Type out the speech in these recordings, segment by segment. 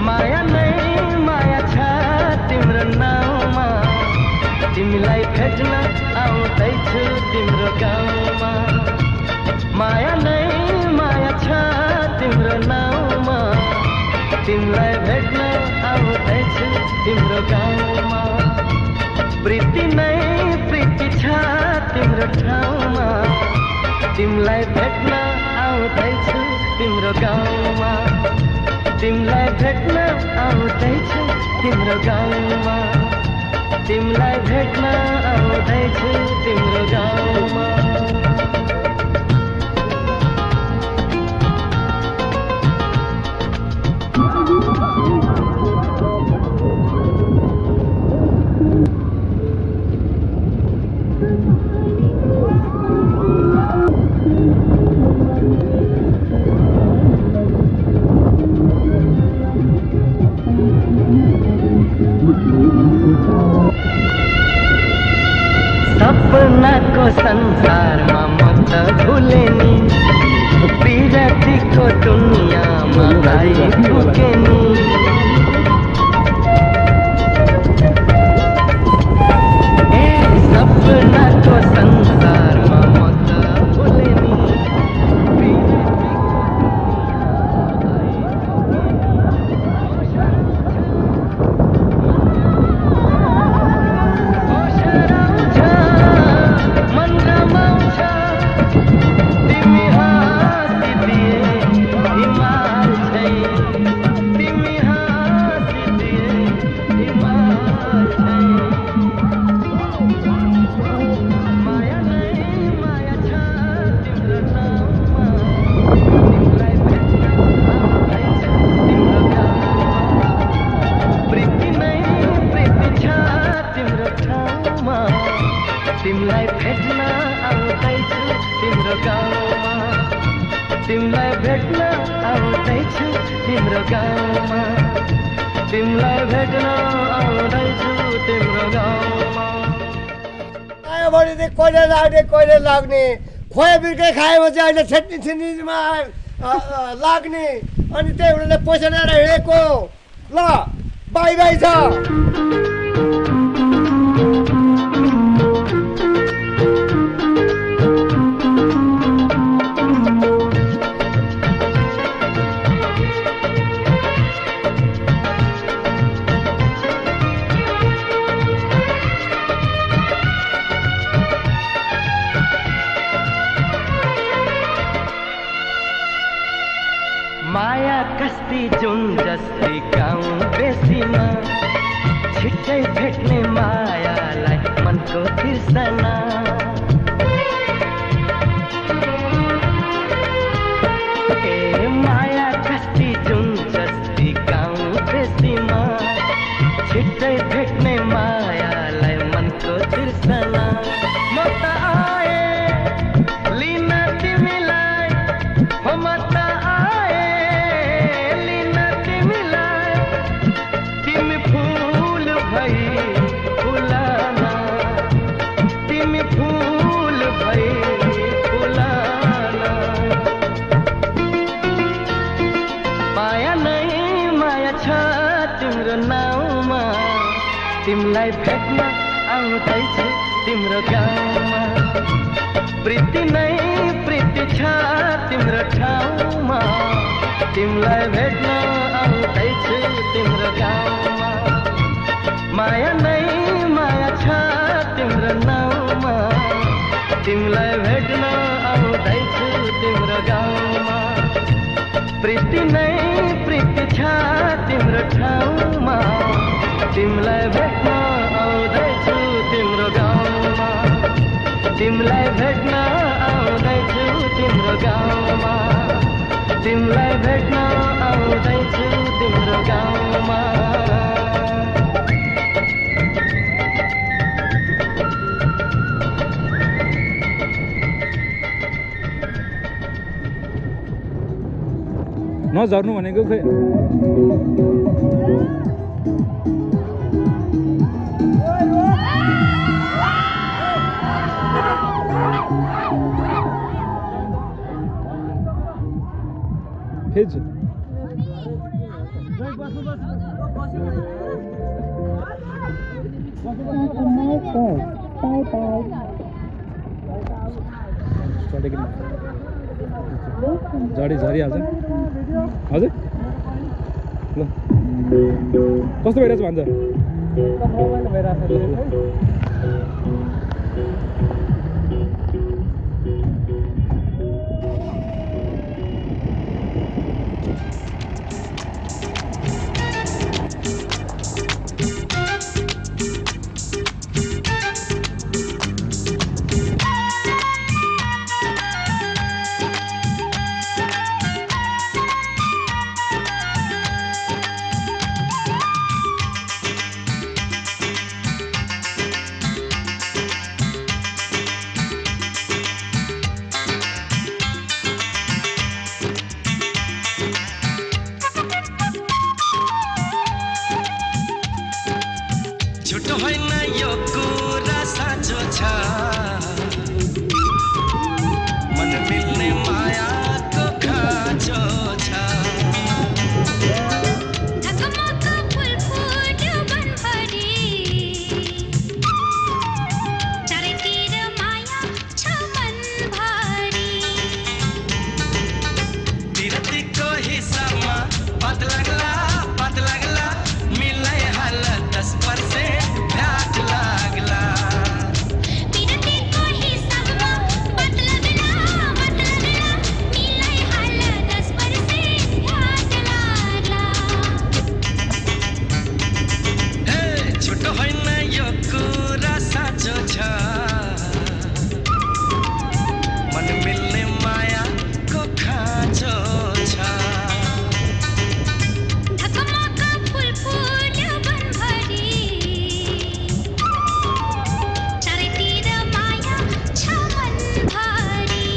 माया नै माया छ तिम्रो नाउँमा, तिमीलाई भेट्न आउँदैछु तिम्रो गाउँमा। माया नै माया छ तिम्रो नाउँमा, तिमीलाई भेट्न आउँदैछु तिम्रो गाउँमा। प्रीति नै प्रीति छ तिम्रो ठाउँमा, तिमीलाई भेट्न आउँदैछु तिम्रो गाउँमा। तिमीलाई भेट्न आउँदैछु तिम्रो गाउँमा, तिमीलाई भेट्न आउँदैछु तिम्रो गाउँमा। सपनाको संसारमा म त भुले नि, विरतीको दुनियाँमा आइपुगे नि। सपनाको संसारमा म त भुले नि, तिमीलाई भेट्न आउँदैछु तिम्रो गाउँमा। तिमीलाई भेट्न आउँदैछु तिम्रो गाउँमा, तिमीलाई भेट्न आउँदैछु तिम्रो गाउँमा। आयो भने चाहिँ कहिले लाग्ने खोया बिर्कै खाएपछि अहिले छेट्नीमा लाग्ने, अनि त्यही उनीहरूले पैसा ल्याएर हिँडेको। ल बाई बाई छ। माया कस्ती जुन जस्ती गाउँ बेसीमा, छिट्टै भेट्ने मायालाई मनको तिर्सना। तिमलाई भेट्न आउँदैछु तिम्रो गाउँमा प्रीति नै प्रीति छ तिम्रो ठाउँमा तिमलाई भेट्न आउँदैछु तिम्रो गाउँमा माया नै माया छ तिम्रो नाउँमा तिमलाई भेट्न आउँदैछु तिम्रो गाउँमा प्रीति नै प्रीति छ तिम्रो ठाउँमा तिमलाई भेट्न आउँदैछु तिम्रो गाउँमा तिमलाई भेट्न आउँदैछु तिम्रो गाउँमा तिमलाई भेट्न आउँदैछु तिम्रो गाउँमा नझर्नु भनेको खै फेज झडी झरिहाल्छ हजुर ल कस्तो भइरहेछ भन्छ झुटो होइन यो कुरा साँचो छ मन मिल्ने मायाको खाँचो छ ढकमक फुल फुट्यो वनभरि चारैतिर माया छ मनभरि तिरतीको हिसाबमा बात लाग्ला मिलाइ हाल 10% भ्याट लाग्ला तिरतीको हिसाबमा बात लाग्ला मिलाइ हाल 10% भ्याट लाग्ला हे झुटो होइन यो कुरा साँचो छ मन मिल्ने मायाको खाँचो छ ढकमक फुल फुट्यो वनभरि चारैतिर माया छ मनभरि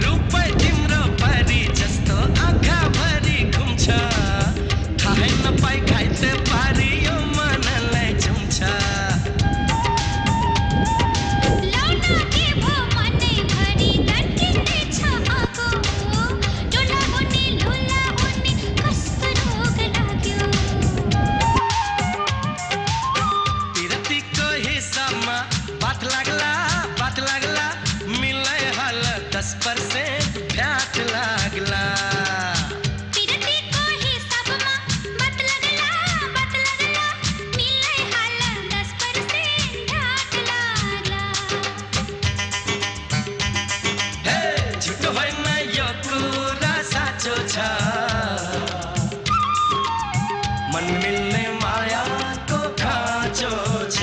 रूपै तिम्रो परी जस्तो आँखाभरि घुम्छ थाहै नपाई घाइते पारी यो मनलाई झुम्छ लौट के भो मनैभरि धड्किँदैछ आगो डोला हुने लुला हुने कस्तो रोग लाग्यो तिरतीको हिसाबमा बात लाग्ला मिलाइ हाल 10% भ्याट लाग्ला तिरतीको हिसाबमा बात लाग्ला मिलाइ हाल 10% भ्याट लाग्ला हे झुटो होइन यो कुरा साँचो छ मन मिल्ने मायाको खाँचो छ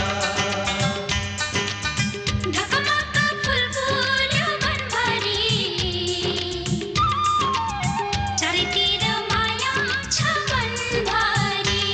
ढकमक फुल फुल्यो वनभरि चारैतिर माया छ मनभरि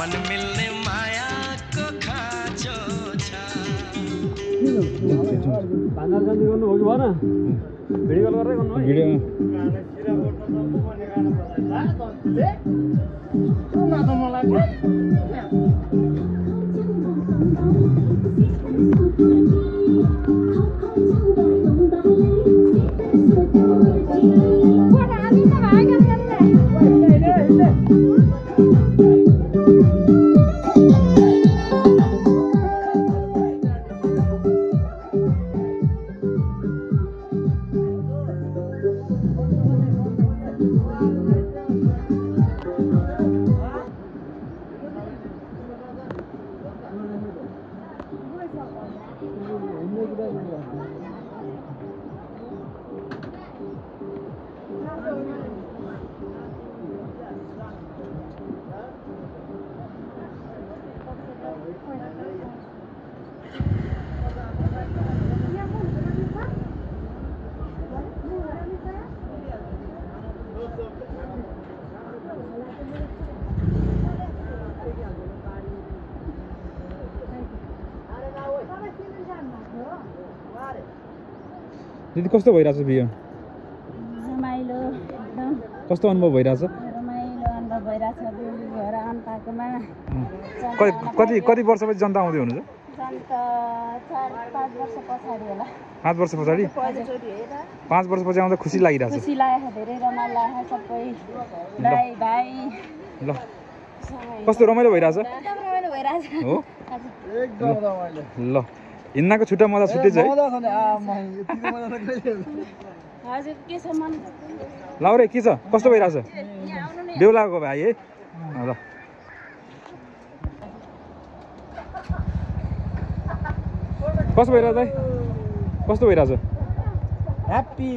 मन मिल्ने मायाको खाँचो छ दिदी कस्तो भइरहेछ बिहे रमाइलो एकदम कस्तो अनुभव भइरहेछ रमाइलो अनुभव भइरहेछ बेहुली भएर अन्ताकोमा कति वर्षपछि जनता आउँदै हुनुहुन्छ जनता 4-5 वर्ष पछाडि होला 5 वर्ष पछाडि 5 वर्षपछि आउँदा खुसी लागिरहेछ खुसी लागेको धेरै रमाइलो लागेको सबै दाइ भाइ ल कस्तो रमाइलो भइरहेछ एकदम रमाइलो भइरहेछ हो एकदम रमाइलो ल हिँड्नको छुट्टा मजा छुट्टै छ है हजुर के छ मन लाउरे के छ कस्तो भइरहेछ यहाँ आउनु नि बेहुलाको भाइ है ल कस्तो भइरहेछ दाइ कस्तो भइरहेछ ह्याप्पी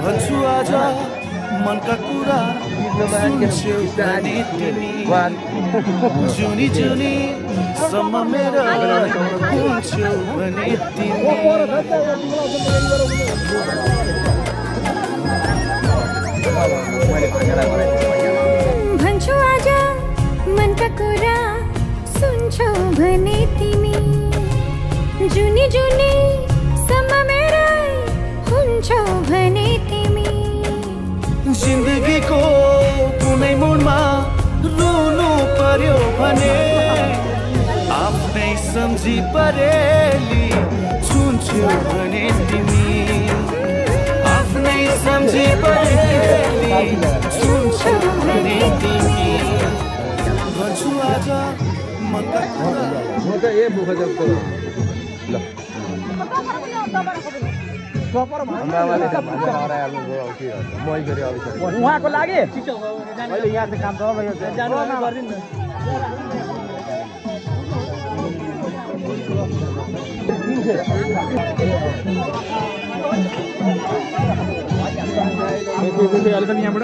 भन्छु आज मनका कुरा सुन्छौ भने तिमी जुनी जुनी सम्म मेरो हुन्छौ भने तिमी भन्छु आज मनका कुरा सुन्छौ भने तिमी जुनी जुनी सम्म मेरै हुन्छौ भने तिमी जिन्दगीको कुनै मोडमा रुनु पर्यो भने आफ्नै सम्झी परेली छुन्छौ भने तिमी आफ्नै सम्झी परेली छुन्छौ भने तिमी भन्छु आज मनका कुरा उहाँको लागि अहिले यहाँ चाहिँ काम छ अलिकति यहाँबाट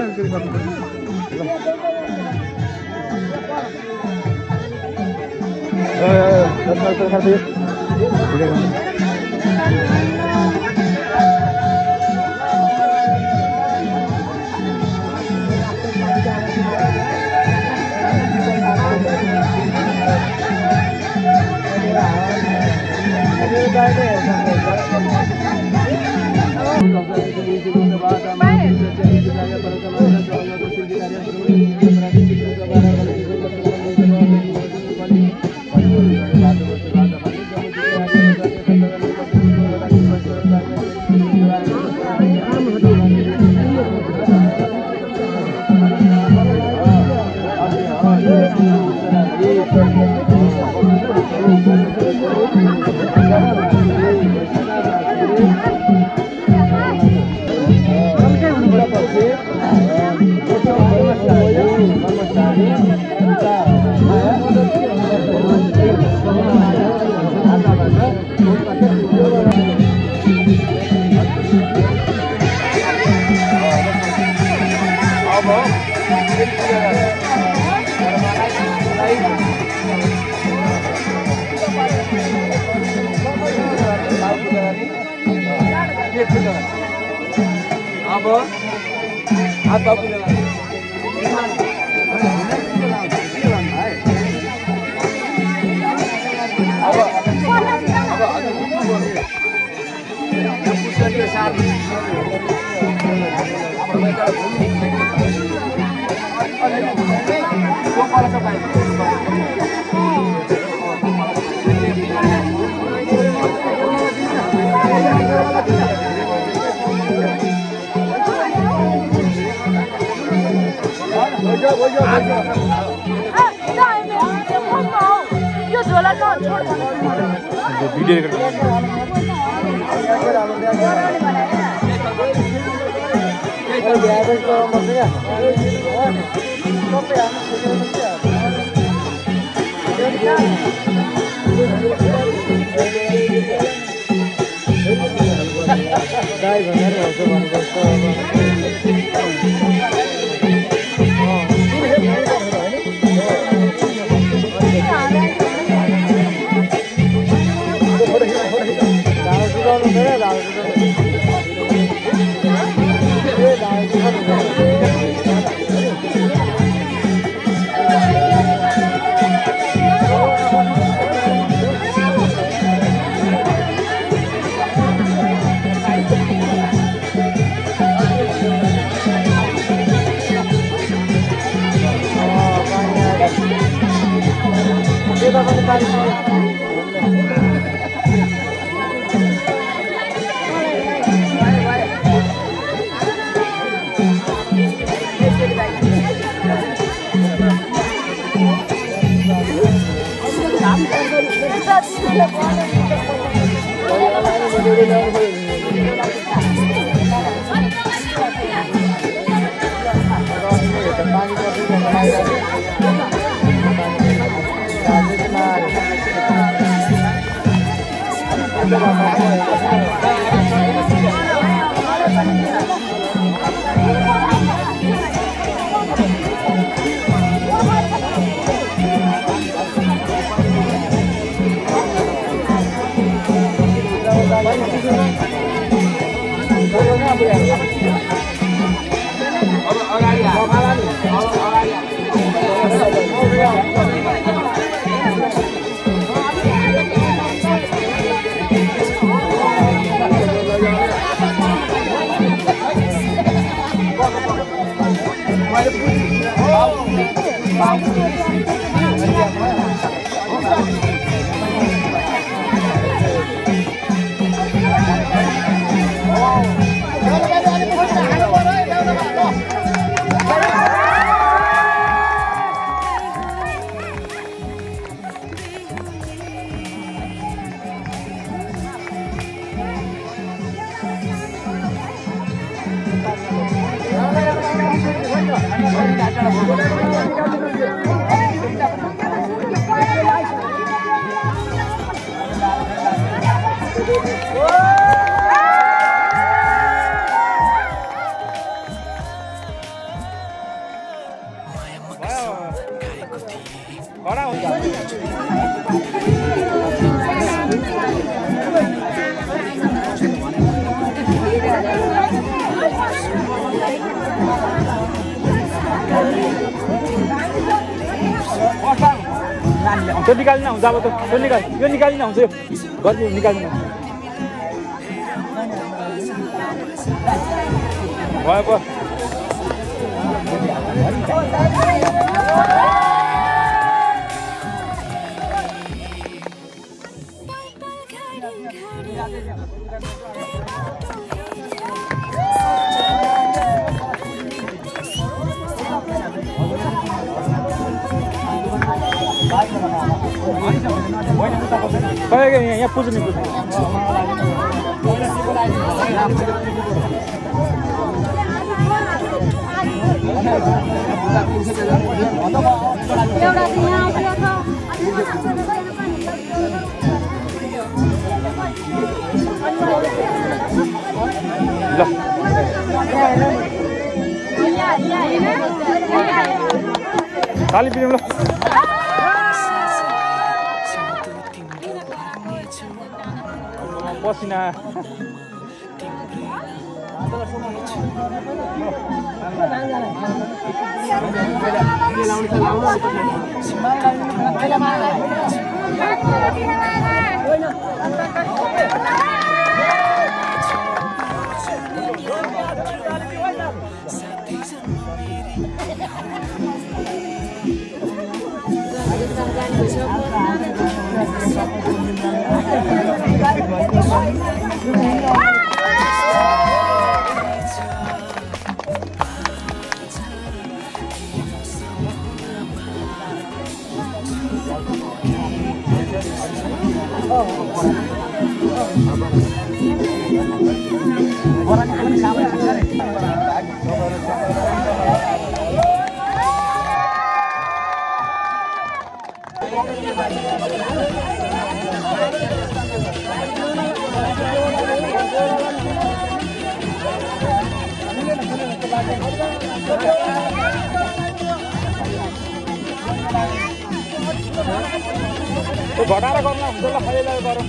त्यो निकाल्न हुन्छ अब त्यो यो निकाल्न हुन्छ यो गर्नु निकाल्नु भयो पो यहाँ पुज्ने ल ताली पिरौँ ल पसिना घटाएर गर्न हुन्छ ल खैलाई गरौँ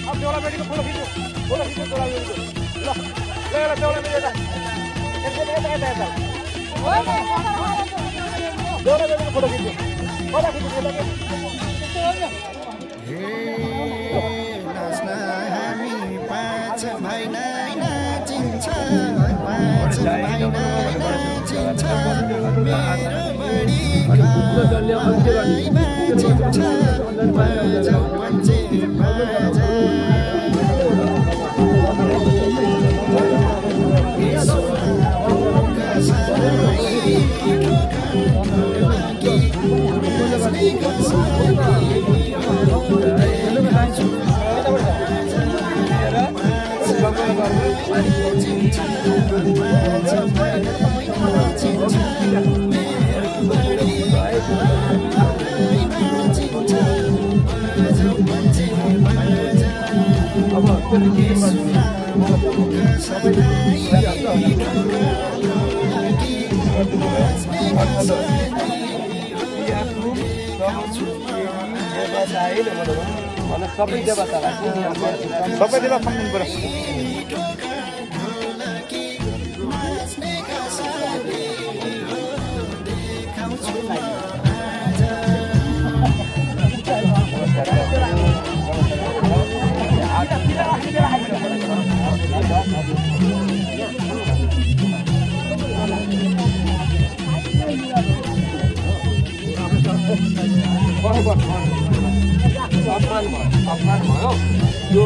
अब देउला बेटीको फोटो खिच्नु देउला बेटीको ल ल देउला बेटी यता देउला बेटीको फोटो खिच्नु कता खिच्नु नाच्न हामी पाँच भाइ नाचिन्छ पाँच भाइ नाचिन्छ मेरो बढी नाचिन्छ बाजा पञ्चे बाजा सबै देवतालाई सम्झिनु पर्यो अपमान भयो यो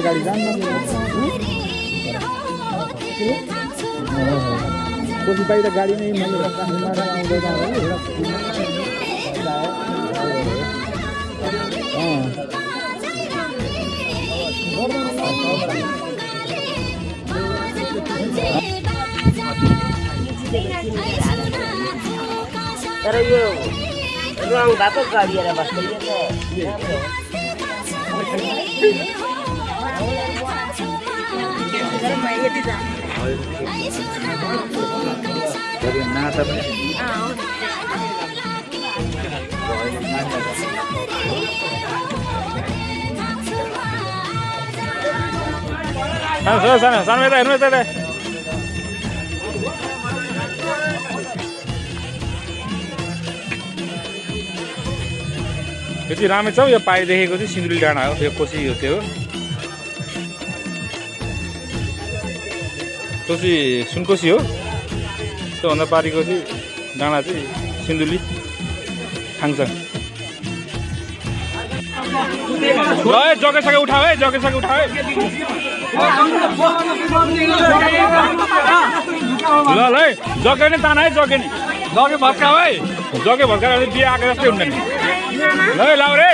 गाडी जान्न कोही बाहिर गाडी नै तर यो रङ भएको गरिएर बस्नु नाता पनि सानो यता हेर्नु यता यो चाहिँ रामेछाउ यो पाइदेखेको चाहिँ सिन्धुली डाँडा हो यो कोसी हो त्यो कोसी सुनकोसी हो त्योभन्दा पारिको चाहिँ डाँडा चाहिँ सिन्धुली थाङसाङ ल जगेसके उठाऊ है जगेसके उठाऊ है ल ल है जगे नै ताना है जगे नि जगे भत्काऊ है जगे भत्काएर बिहे आएको जस्तै हुँदैन ल है लाउ रे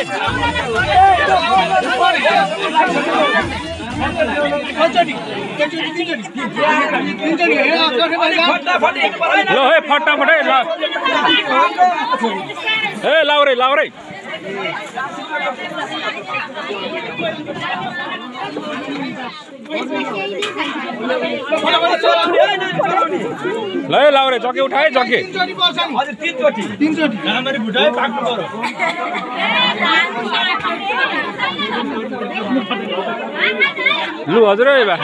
ल है फटाफट है ल ए लाउ रे ल है लाउ रे जगे उठाए जगे लु हजुर है बा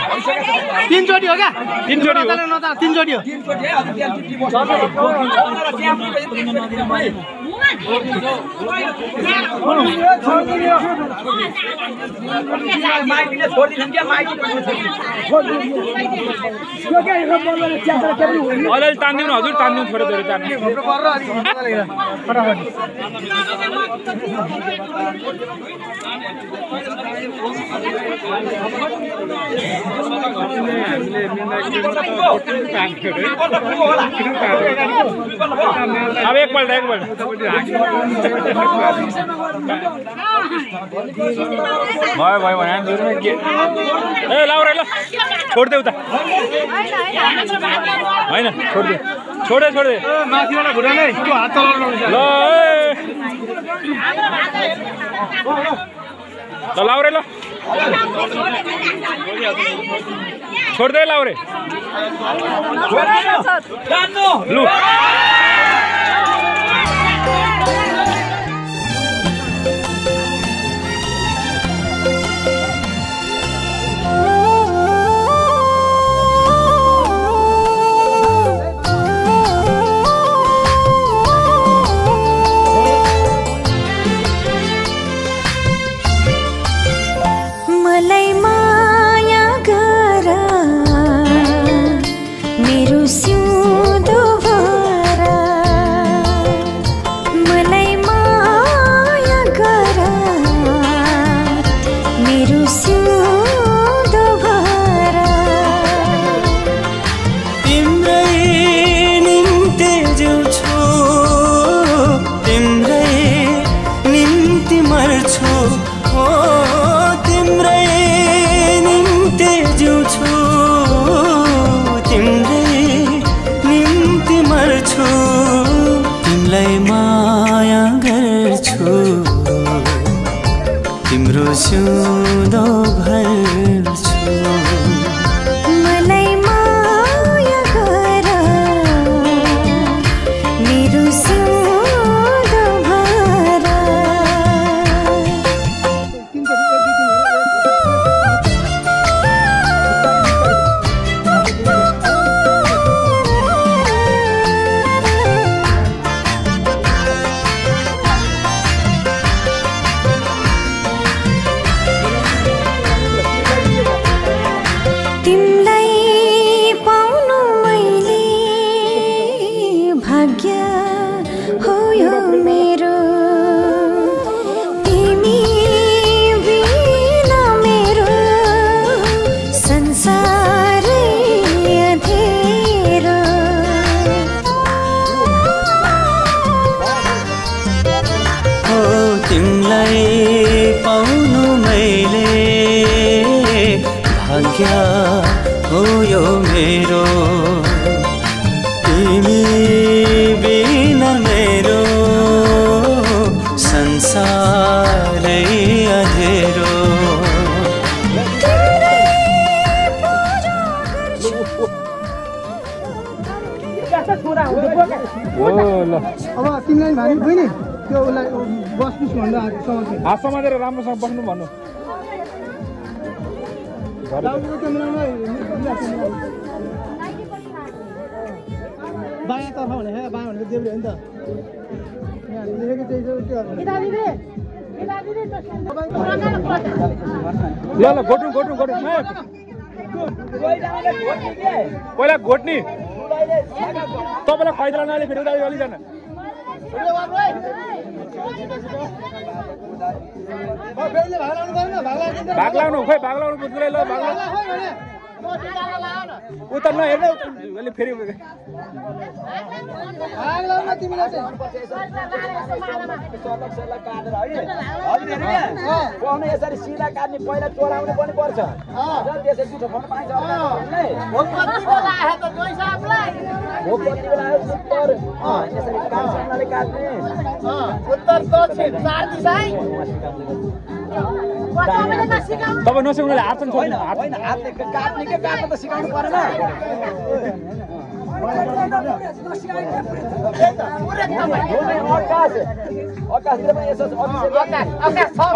3 चोटी हो क्या 3 चोटी हो 3 चोटी हो अलि तान्दिनु हजुर तान्दिनु थोरै थोरै तान्नु अब एकपल्ट भयो भने के ए लाउ रे ल छोड्दे उता होइन छोडे माथिबाट घुरा नै हात चलाउनु ल लाउ रे ल छोड्दै लाउ रे लु सिउँदो भर्छु मलाई माया गर मेरो सिउँदो भर हो यो मेरो तिमी बिना मेरो ल अब तिमीलाई भारी बहिनी त्यो उसलाई बस्नुहोस् भन्दा समाज हात समातेर राम्रोसँग बस्नु भन्नु बायाँ तर्फ भने बायाँ भनेको देब्रे हो नि त यहाँ लेखेको चाहिँ त्यो ल ल घोट्नु पहिला घोट्ने तपाईँलाई खैदला नले फेरि उता अलिकन भाग लाउनु खोइ भाग लाउनु बुझ्नुलाई ल भाग उता नहेर्नु अहिले फेरि यसरी सिधा काट्ने पहिला चोराउनु पनि पर्छ त्यसै जुठो फोन पाइन्छ यसरी काट्ने उत्तर दक्षिण चार दिशा तपाईँ नसिकाउनुले हात चाहिँ छोड्नु होइन हातले काट्ने के काट्न त सिकाउनु परेन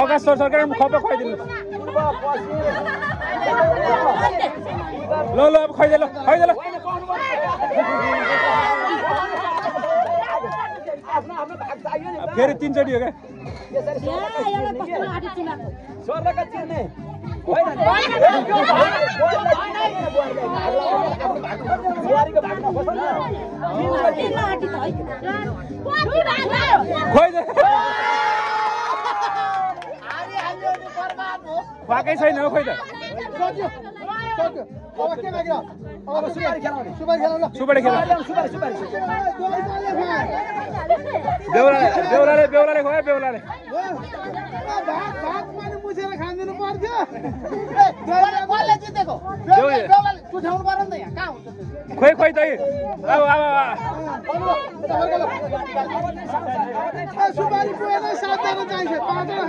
अगास सरकार खप्पा खुवाइदिनु ल अब खुवाइदे ल फेरि 3 चोटि हो क्या स्वर्णका चिर्ने खुवाकै छैन हो खोइ त सुपारी खेला बेहुराले खुवायो बेहुराले मुछेर खाँदिनु पर्थ्यो खोइ त सुपारी पुगेन 7 जना चाहिन्छ 5 जना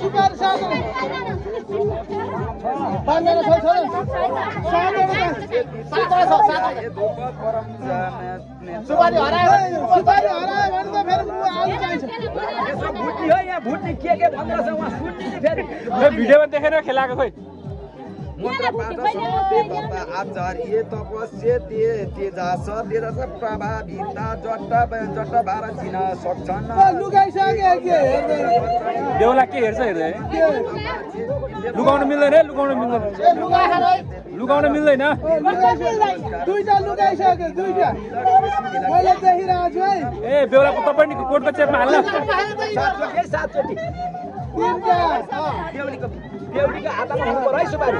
सुपारी 7 जना 5 जना छ 7 जना सुपारी हरायो भने त फेरि आलु चाहिन्छ भुट्नी हो यहाँ भुट्नी के भन्छ उहाँ सुन्ने फेरि भिडियोमा देखेर खेलाएको खोइ मन्त्र आचार्य तपस्या तेजास प्रभाविता जट्ट बाह्र चिन सक्छन् बेहुला के हेर्छ हेर्दै लुगाउनु मिल्दैन लुगाउनु मिल्दैन दुईटा लुगाइसक्यो दुईटा मैले देखिरहेको छु है ए बेहुलाको तपाईँ कोटको चेपमा हाल्न बेहुलीको हातमा हुनु पर्यो है सुपारी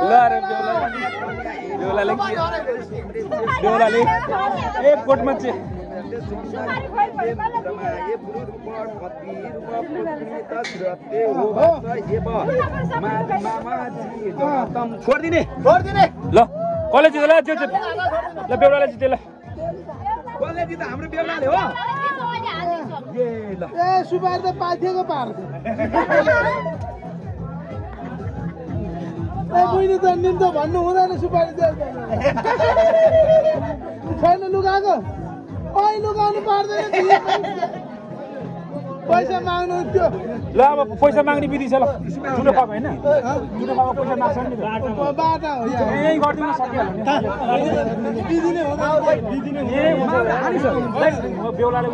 ल रे बेहुलाले एक कोटमा चाहिँ छोडिदिने ल कसले जित्यो ल ल बेहुलाले जित्यो ल कसले जित्यो हाम्रो बेहुलाले हो ए सुपारी त पाथेको पार्छ बुझ्नु त निम्तो भन्नु हुँदैन सुपारी छैन लुगाएको लुगाउनु पर्दैन पैसा माग्नु थियो ल अब पैसा माग्ने विधि छ ल ठुलो खाएको होइन ठुलो खाएको पैसा माग्छ नि बाटा हो यही गरिदिनु सकिहाल्यो दिदिने बेहुलाले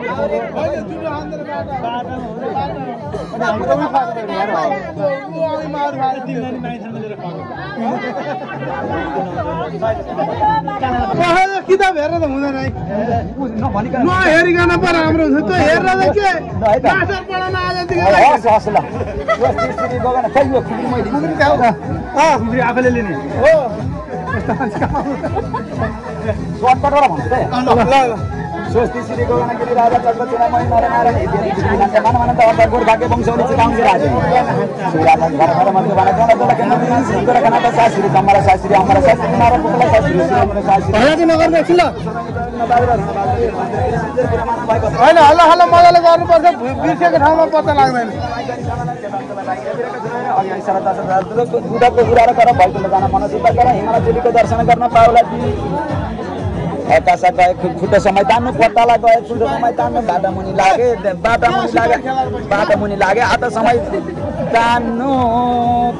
किताब हेरेर त हुँदैन है नहेरिकन पो राम्रो हुन्छ त्यो हेरेर के मास्टर पढाउन आफैले लिने हो स्वस्ति श्री गगनगिरी राजा चक्रचूड़ा मणि नरनारायण हितेन मानवनन्त अवतार गोर्भाग्य वंशौली चिराउंसी राजे श्रीराजा घर मध्य बना जन जन केन्द्र सुन्दर कनाथ शास्त्री कमरा शास्त्री अमरा शास्त्री नारायण पुतला शास्त्री श्रीराम शास्त्री नगर होइन हल्ला हल्ला मजाले गर्नुपर्छ बिर्सेको ठाउँमा पत्ता लाग्दैन दुधको कुरा गरेर भैकुण्ड जान मनोचित गरेर हिमालय चुलीको दर्शन गर्न पाउला आकाशा गए खुट्टा समय तान्नु पत्ताला गए खुट्टा समय तान्नु बाटा मुनि लागे आता समय तान्नु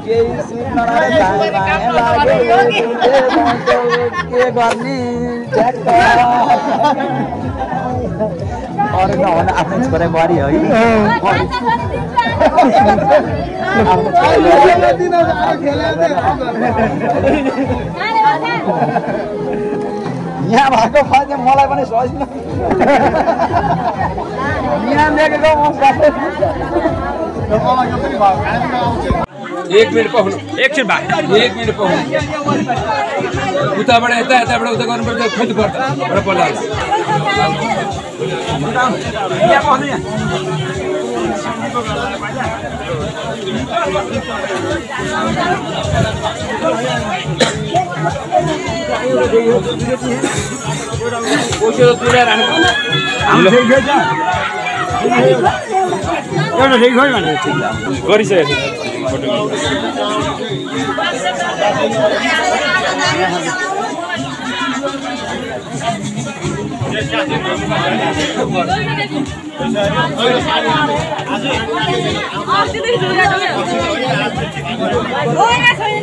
केही सिक्न लागे के गर्ने अरू नहुन आफ्नै छोरा बुहारी है यहाँ भएको फल मलाई पनि सजिलो यहाँ लेखेको एक मिनट पाउनु एकछिन भाइ एक मिनट पाउनु उताबाट यताबाट उता गर्नुपर्छ खोज्नु पर्छ र बोला गरिसकेको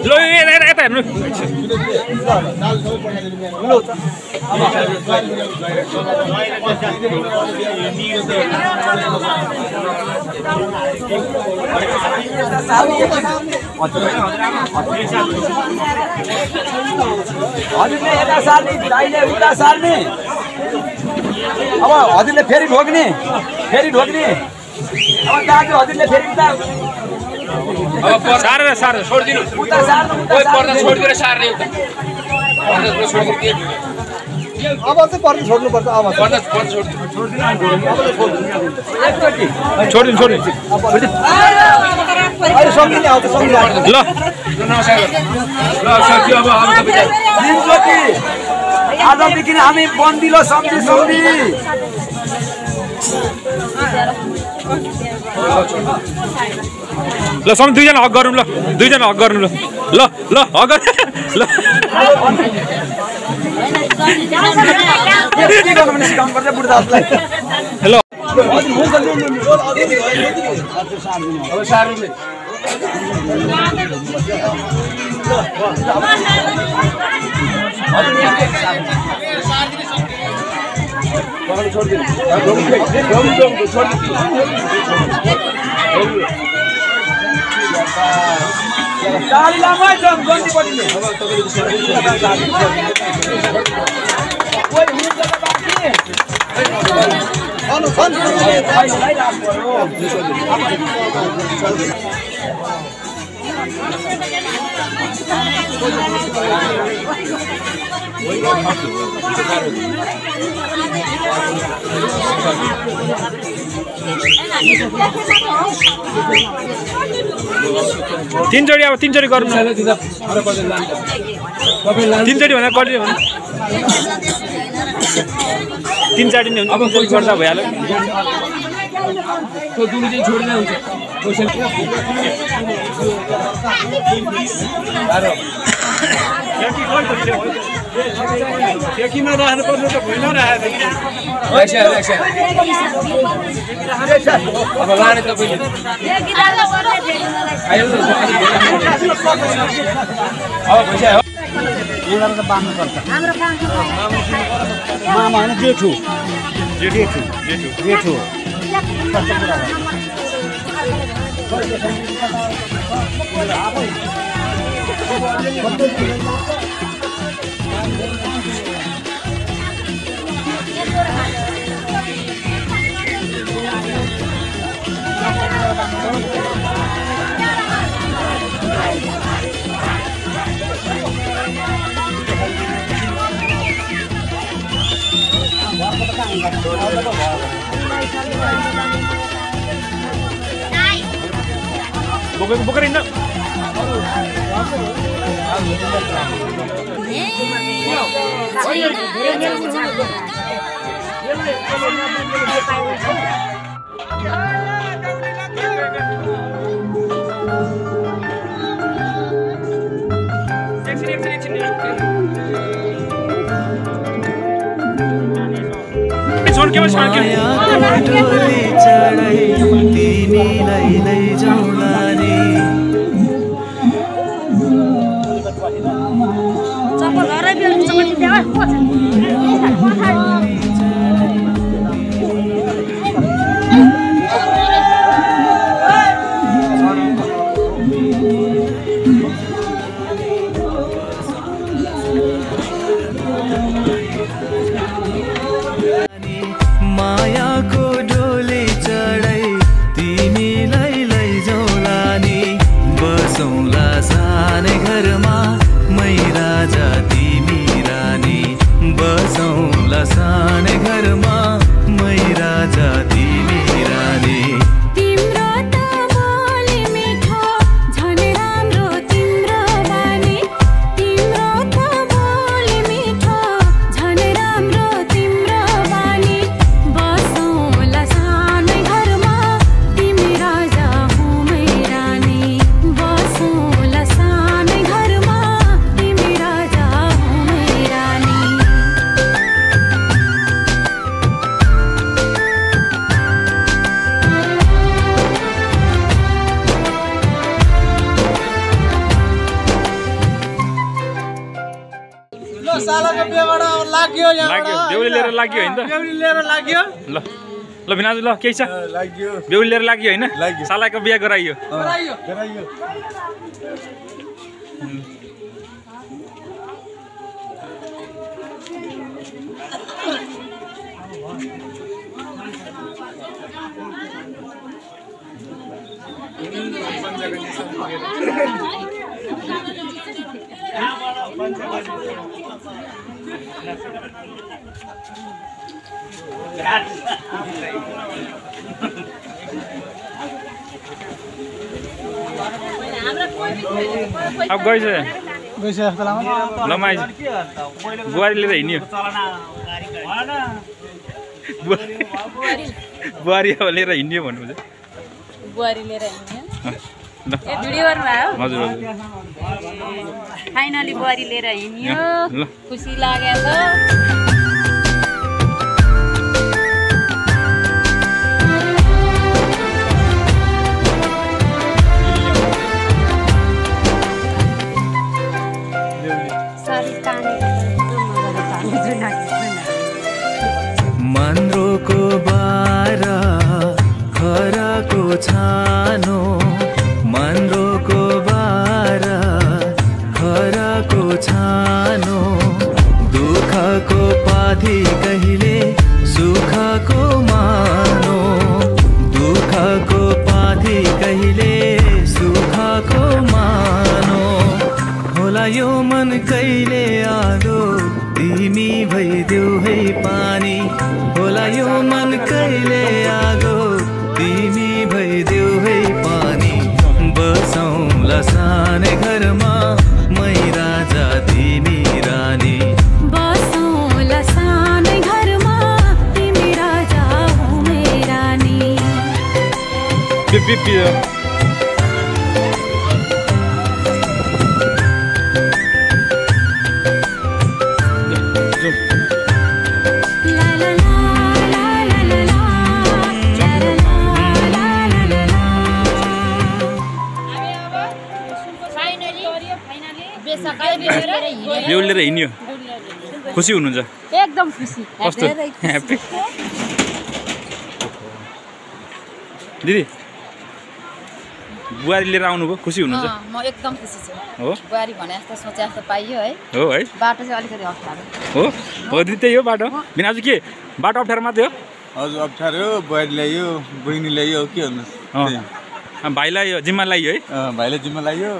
ल यता हेर्नु हजुरले यता सार्ने दाइले उता सार्ने अब हजुरले फेरि ढोक्ने अब दाजु हजुरले फेरि उता सारेर छोडिदिनु उता सार्नु पर्दा छोडिदिएर सार्ने उता अब चाहिँ पर्दा छोड्नुपर्छ अब छोडिदिनु अहिले सम्झिने आउँछ सम्झिने ल आजदेखि हामी बन्दिलो सम्झी ल सम दुईजना हक गरौँ ल दुईजना हक गर्नु ल ल हक गर ल हेलो तीनचोटि अब तीनचोटि गरौँ न तीनचोटि भन्दा कति भने तीनचोटि नै हुन्छ अब गर्दा भइहाल्यो त्यो दुनु चाहिँ छोड्दै हुन्छ किमा राख्नु पर्छ त भुइँमा राखेको अब लाने तपाईँले अब पैसा हो यहाँबाट त बाँध्नु पर्छ मामा होइन जेठु बोकेर हिँड्न डोली चढाई तिमीलाई लैजाउँला नि मायाको डोली चढाई तिमीलाई लैजाउँला नि बसौँला सानै घरमा मै राजा तिमी रानी बसौँला सानै घरमा मै राजा तिमी रानी तिम्रो त बोली मिठो झन् राम्रो तिम्रो बानी तिम्रो त बोली मिठो झन् राम्रो तिम्रो बानी बसौँला सानै घरमा तिमी राजा हो मै रानी बसौँला सानै घरमा तिमी राजा हो मै रानी ल सालाको बिहेबाट लाग्यो लाग्यो बेहुली लिएर लाग्यो हैन त बेहुली लिएर लाग्यो ल ल भिनाजु ल के छ लाग्यो बेहुली लिएर लाग्यो हैन लाग्यो। सालाको बिहे गराइयो गराइयो गराइयो अब गइछ जस्तो लाग्यो ल माइ बुहारी लिएर हिँड्यो बुहारी अब लिएर हिँड्यो भन्नु चाहिँ बुहारी लिएर हिँड्यो ल ए भिडियो गर्नुभयो हजुर हजुर फाइनली बुहारी लिएर हिँड्यो ल खुसी लागेछ मन्द्रोको बारा खराको छानो मन्द्रोको बारा खराको छानो दुःखको पाथी कहिले सुखको मानो दुःखको पाथी कहिले सुखको मानो होला यो मन कहिले आगो तिमी भइदेऊ है पानी होला यो मन कहिले आगो तिमी भइदेऊ है पानी बसौँला सानै घरमा मै राजा तिमी रानी बसौँला सानै घरमा तिमी राजा हो मै रानी पिप ला ला ला ला ला ला ला ला ला ला ला ला बेहुली लिएर हिँड्यो खुसी हुनुहुन्छ एकदम खुसी कस्तो ह्याप्पी दिदी बुहारी लिएर आउनुभयो खुसी हुनुहुन्छ म एकदम खुसी छु हो बुहारी भने जस्तो सोचे जस्तो पाइयो है हो है बाटो चाहिँ अलिकति अप्ठ्यारो हो हो दिदी त्यही हो बाटो बिनाजु के बाटो अप्ठ्यारो मात्रै हो हजुर अप्ठ्यारो बुहारी ल्यायो बहिनी ल्यायो के भन्नुहोस् भाइलाई जिम्मा लाग्यो है भाइले जिम्मा लाग्यो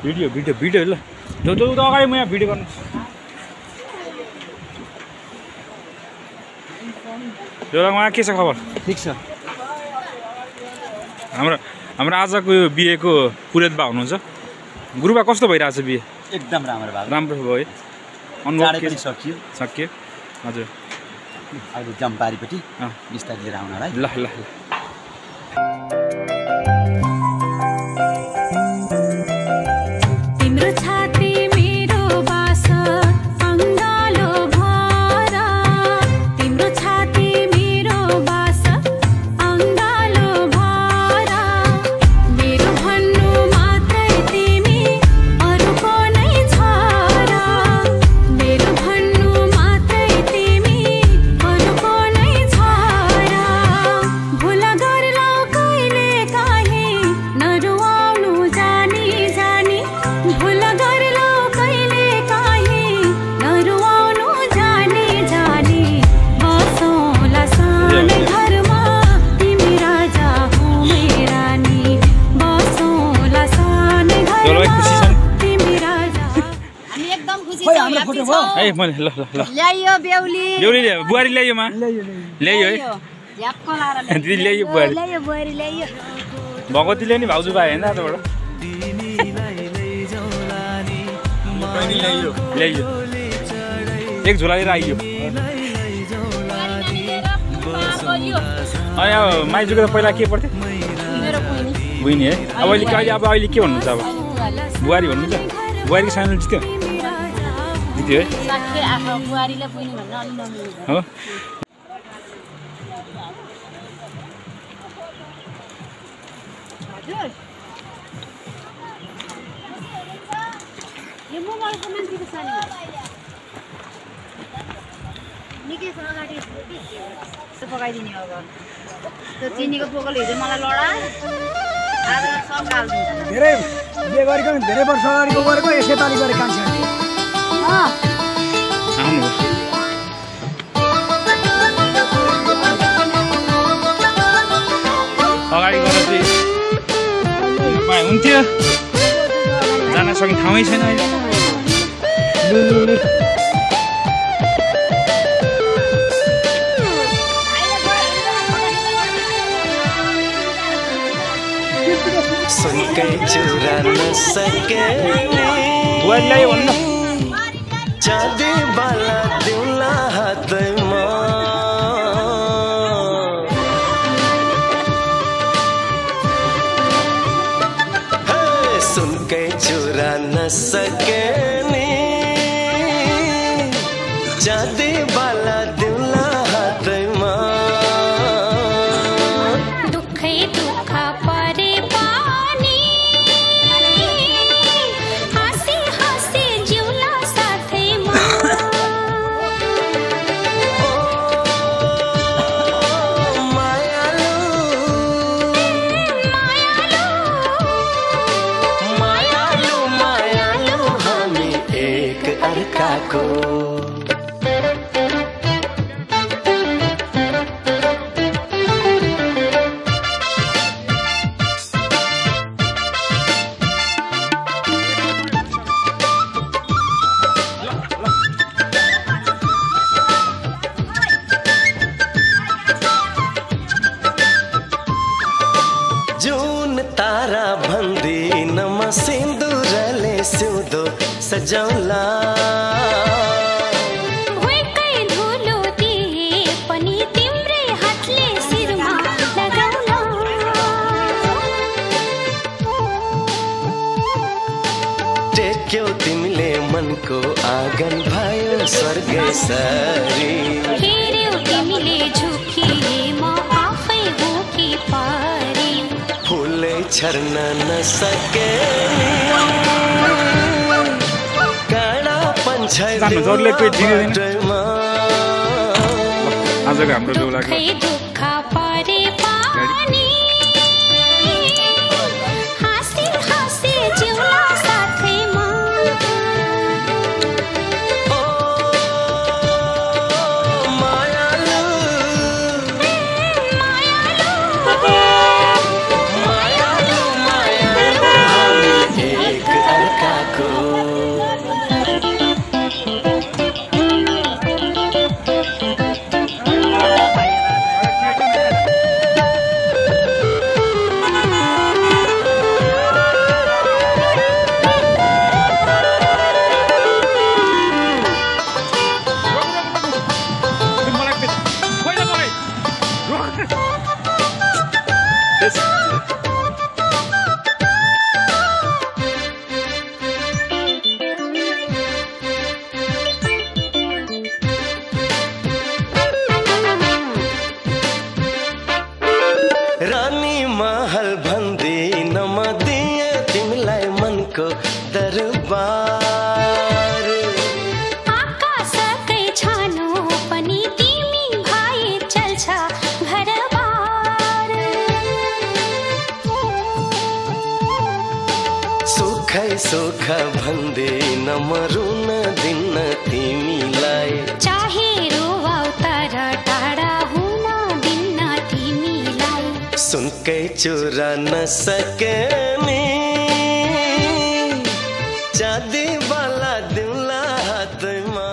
भिडियो भिडियो भिडियो ल जो जो त अगाडि म यहाँ भिडियो गर्नु जोराङमा के छ खबर ठीक छ हाम्रो आजको यो बिहेको पुरोहित बा हुनुहुन्छ गुरुबा कस्तो भइरहेछ बिहे एकदम राम्रो भयो राम्रो भयो चाँडै पनि सकियो हजुर अहिले जम्पारीपट्टि बिस्तारै लिएर आउन होला ल ल ल तिम्रो छाती मेरो बास अङ्गालो भर तिम्रो छाती मेरो बास अङ्गालो भर मेरो भन्नु मात्रै तिमी अरूको नै छ र मेरो भन्नु मात्रै तिमी अरूको नै छ र भुल गर्लौ कहिले काहीँ नरुवाउनु जानी जानी भुल गर्लौ कहिले काहीँ नरुवाउनु जानी जानी बसौँला सानै घरमा तिमी राजा हो मेरा रानी बसौँला सानै घरमा तिमी राजा हामी एकदम खुसी छौँ ह्याप्पी छौँ है मैले ल ल ल ल्याइयो बेहुली बेहुली बुहारी ल्याइयो मा ल्याइयो है झ्याप्प लाएर दिदी ल्याइयो बुहारी ल्याइयो बुहारी ल्याइयो भगवतीले नि भाउजू पाए होइन आजबाट ल्याइयो एक झोला लिएर आइयो अनि अब माइजूको त पहिला के पर्थ्यो मेरो बुझ्ने है अब अहिले अहिले के भन्नुहुन्छ अब बुहारी भन्नुहुन्छ बुहारीको सानो जित्यो जित्यो है साख्य आफू बुहारीले बुझ्ने भन्न अलि नमिल्छ हो हजुर यो मोबाइलको मान्छेको सानो निकै छ अगाडि पकाइदिने अब त्यो चिनीको पोकल हिजो मलाई लडा आज सब गाल्दिन्छ धेरै बिहे गरेको धेरै वर्ष अगाडिको गरेको यसैपालि गरे काम छ आउनु अगाडि गएर चाहिँ हुन्थ्यो जान सक्ने ठाउँै छैन अहिले सुनकै चुरान सके बुहारी ल्यायो भन्नु चाँदी बाला दिउला हातमा सुनकै चुरान सके नि चाँदी बाला दिउला हातमा दुःखै दुःख परे पानी हाँसी हाँसी जिउला साथैमा मायालु मायालु मायालु हामी एक अर्काको जुन तारा भन्दी नमा सिन्दुरले सिउँदो सजाउला भुइँकै धुलो दिए पनि तिम्रै हातले शिरमा लगाउला टेक्यौ तिमीले मनको आँगन भयो स्वर्ग सरी हेर्यौ तिमीले झुकिए म आफै हो कि पारी फुलै छर्न नसके काँडा जानु जसले कोही दिँदैन पन्छाइमा आजको हाम्रो बेहुलाको दुःखै दुःख परे पानी हाँसी हाँसी जिउला साथैमा मायालु मायालु मायालु हामी एक अर्काको भन्दैन म रुन दिन्न तिमीलाई चाहे रोवाउ तर टाढा हुन दिन्न तिमीलाई सुनकै चोरा नसके नि चाँदी वाला दिउला हातमा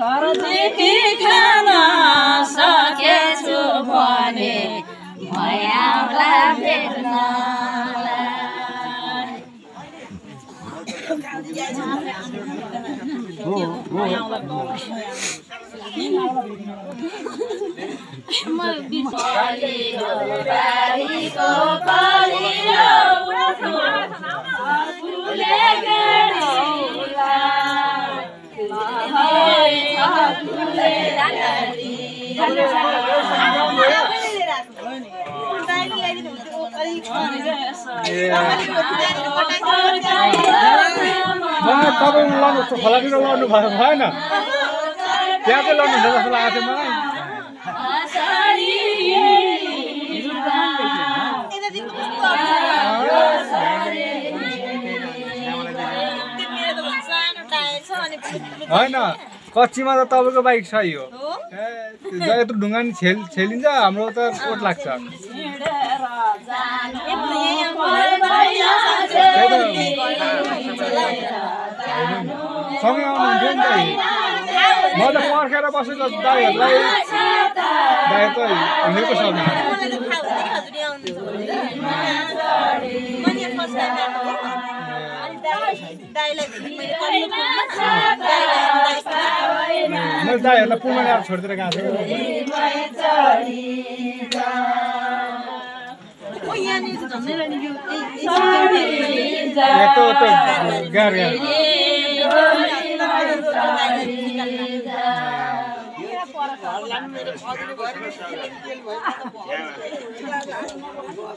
घरदेखि खान सकेछु भने भयाउला तपाईँ लानु खोलातिर लानु भएको भएन त्यहाँ चाहिँ लानुहुन्छ जस्तो लागेको थियो मलाई होइन कच्चीमा त तपाईँको बाइक सही हो यत्रो ढुङ्गा नि छेलिन्छ हाम्रो त कोट लाग्छ सँगै आउनुहुन्थ्यो नि त म त पर्खेर बसेको दाइहरूलाई दाइ त हिँडेको सक्दैन मैले दाइहरूलाई पुलमा ल्याएर छोडिदिएर गएको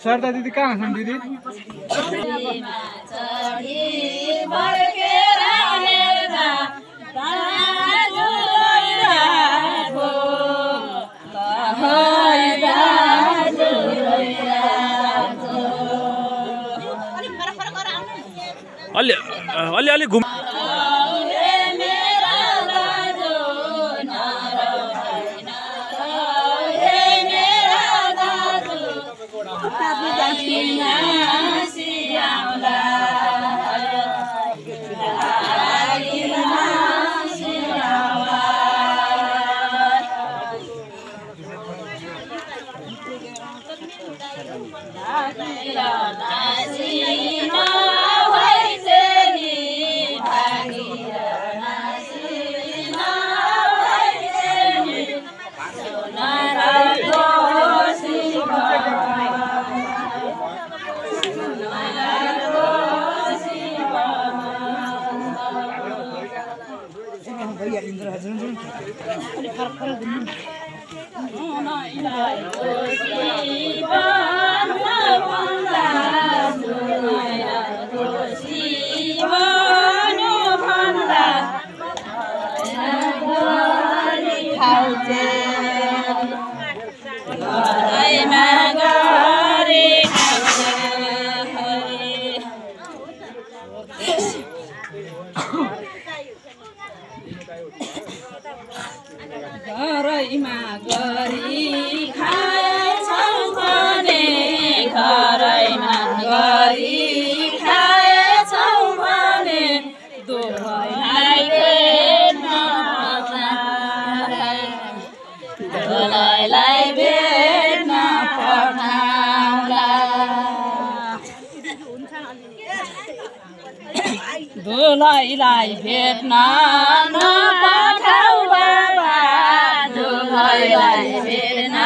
सरदा दिदी कहाँ छन् दिदी अलि घुम घरैमा गरी खाएछौ भने घरैमा गरी खाएछौ भने दुवैलाई भेट्न दुवैलाई भेट्न पठाऊ दुलैलाई भेट्न नपठाऊ बाबा दुलैलाई भेट्न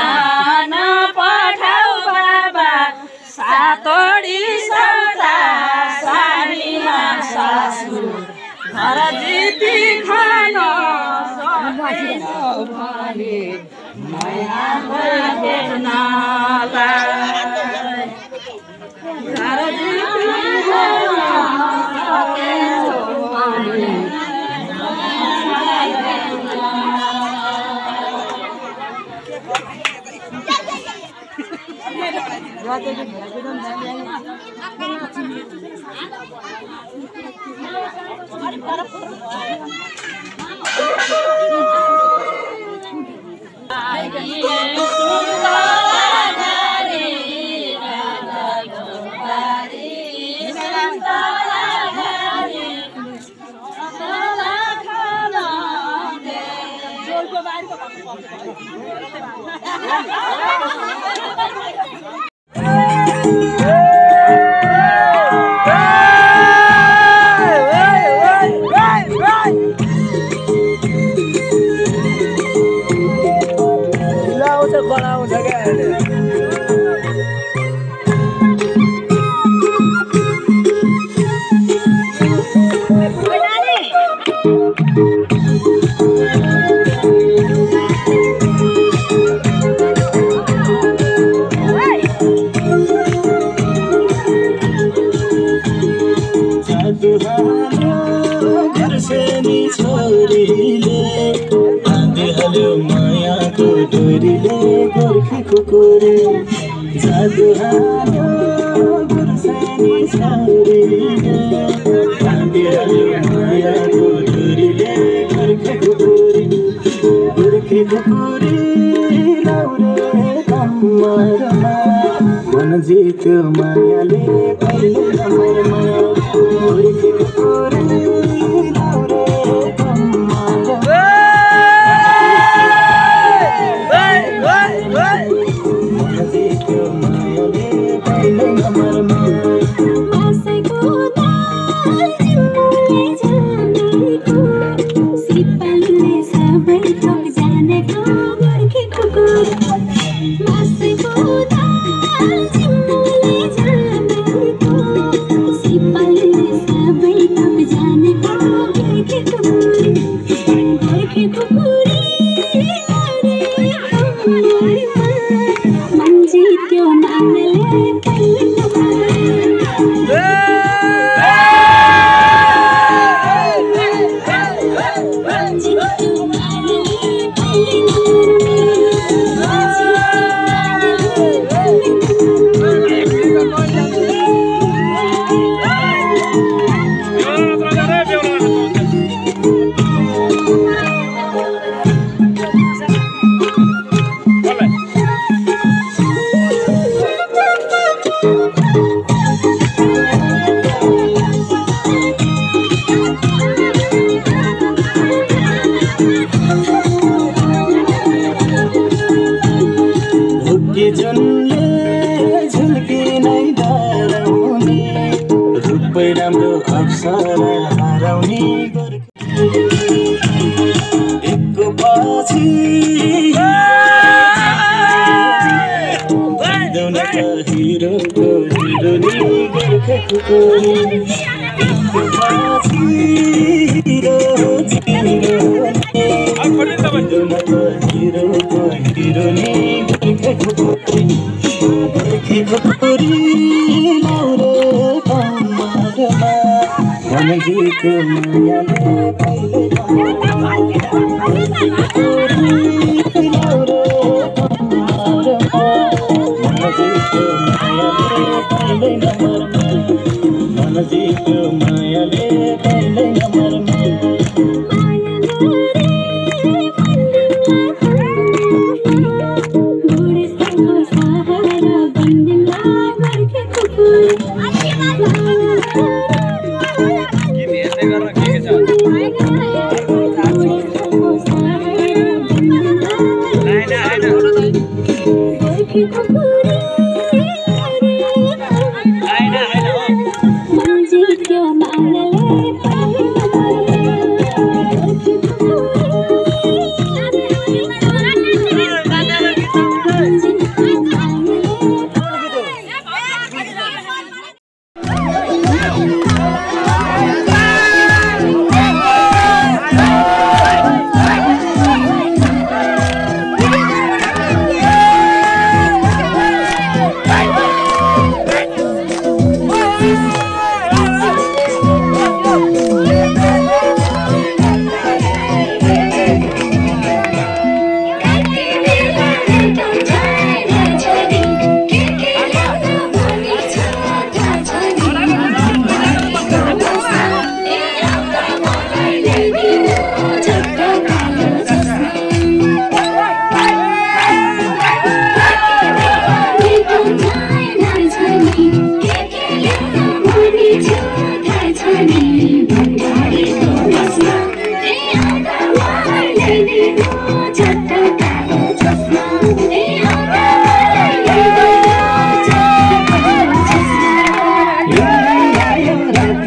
नपठाऊ बाबा सातोडी सौदा सारीमा सासु घर जिती खान भने मायामा भेट्नलाई घर जिती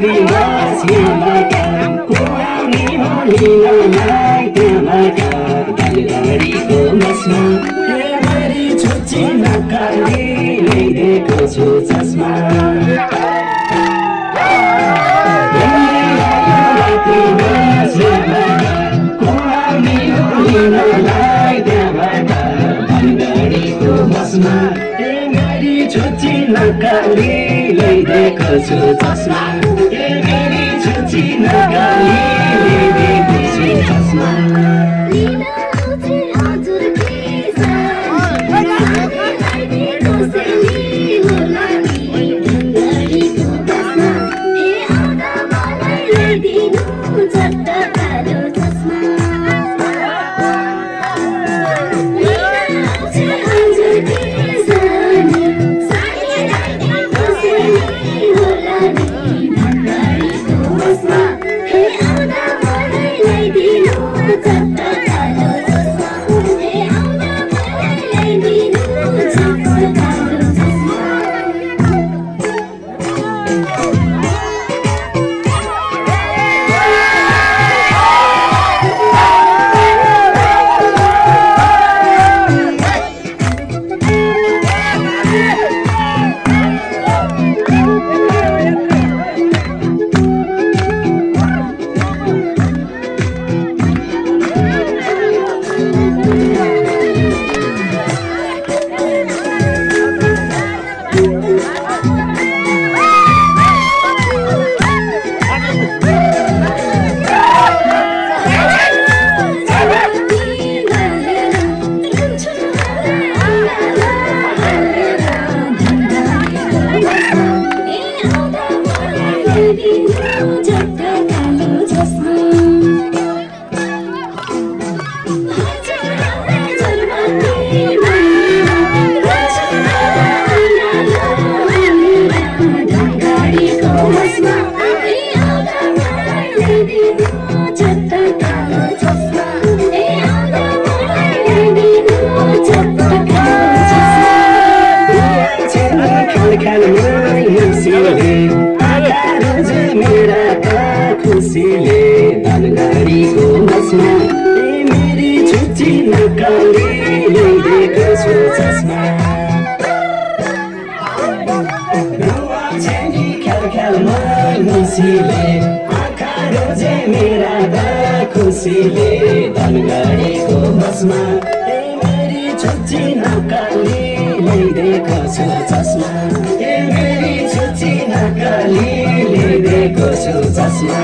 रात्रिमा छिमेका कुमारी हिँड्नलाई त्यहाँबाट दालगढीको बसमा मेरी छुच्ची नकाली ल्याइदिएको छु चस्मा रात्रिमा छिमेका कुमारी हिँड्नलाई त्यहाँबाट दालगढीको बसमा मेरी छुच्ची नकाली ल्याइदिएको छु चस्मा मेरी छुच्ची नकाली ल्याइदिएको छु चस्मा खुसीले दालगढीको बसमा मेरी छुच्ची नकाली ल्याइदिएको छु चस्मा ख्याल ख्यालमा खुसीले आँखा रोजे मेरा खुसीले दालगढीको बसमा मेरी छुच्ची नकाली ल्याइदिएको छु चस्मा मेरी छुच्ची नकाली ल्याइदिएको छु चस्मा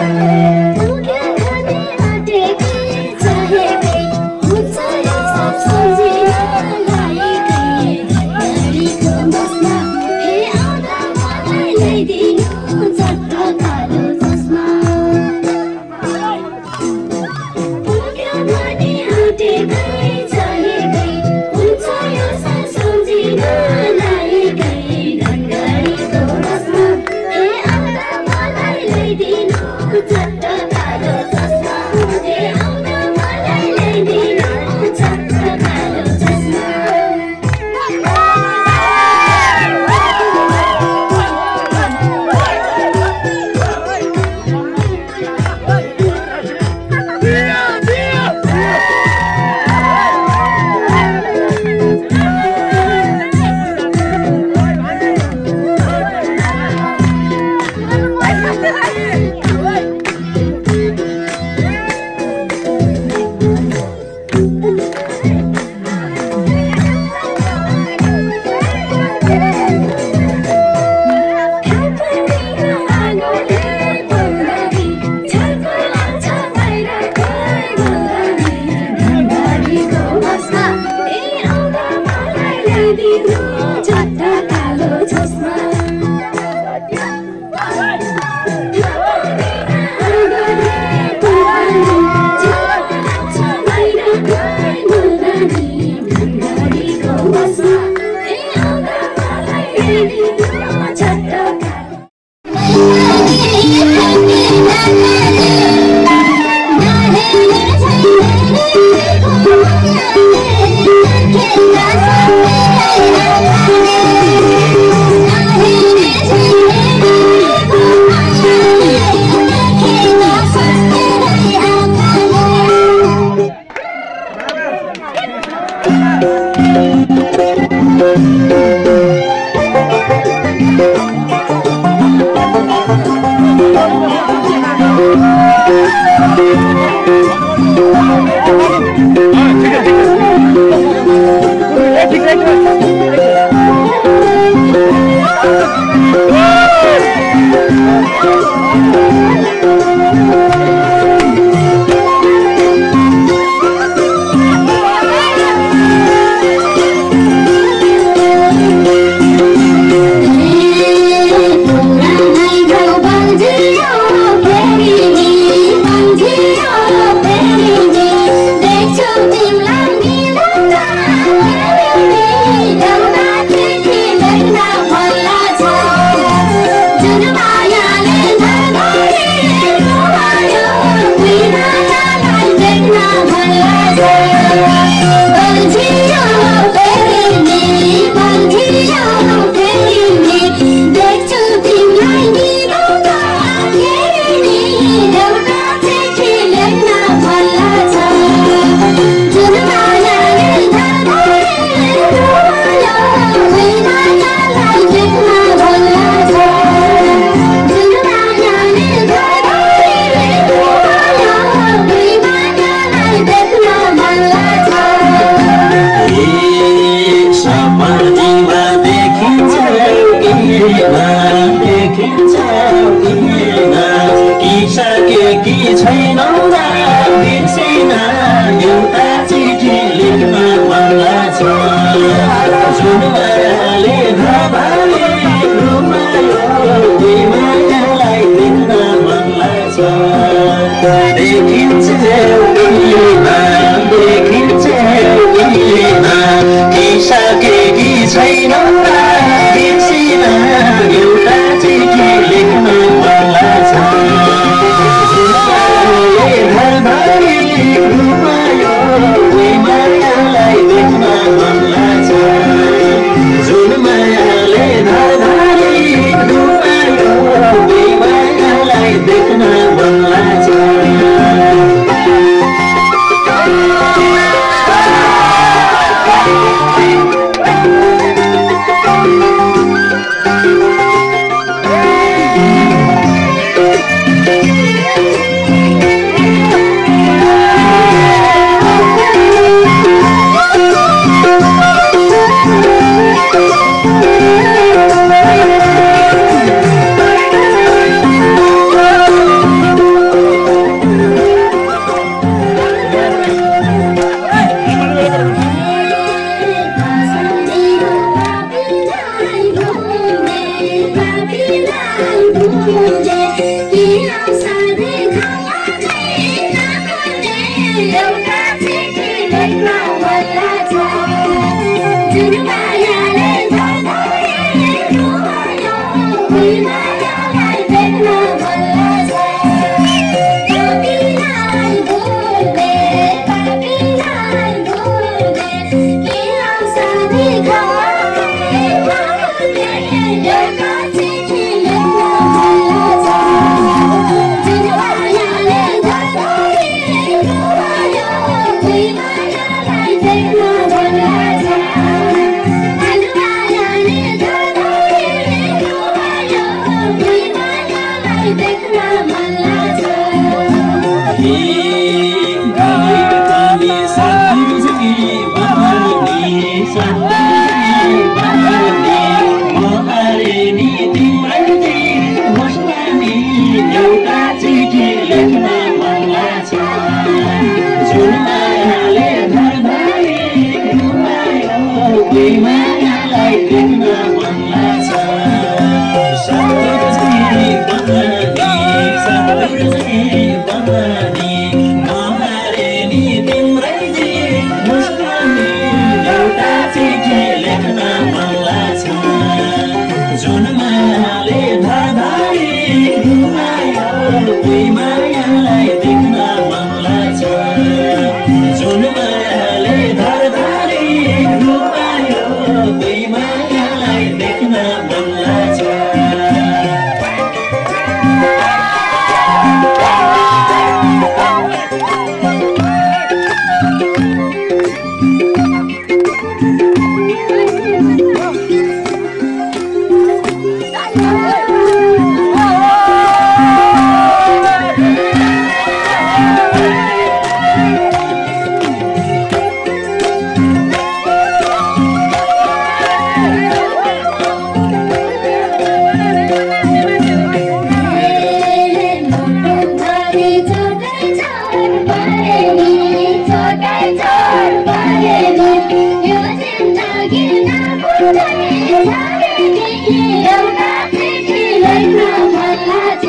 एउटा चिठी लेख्न भल्ला छ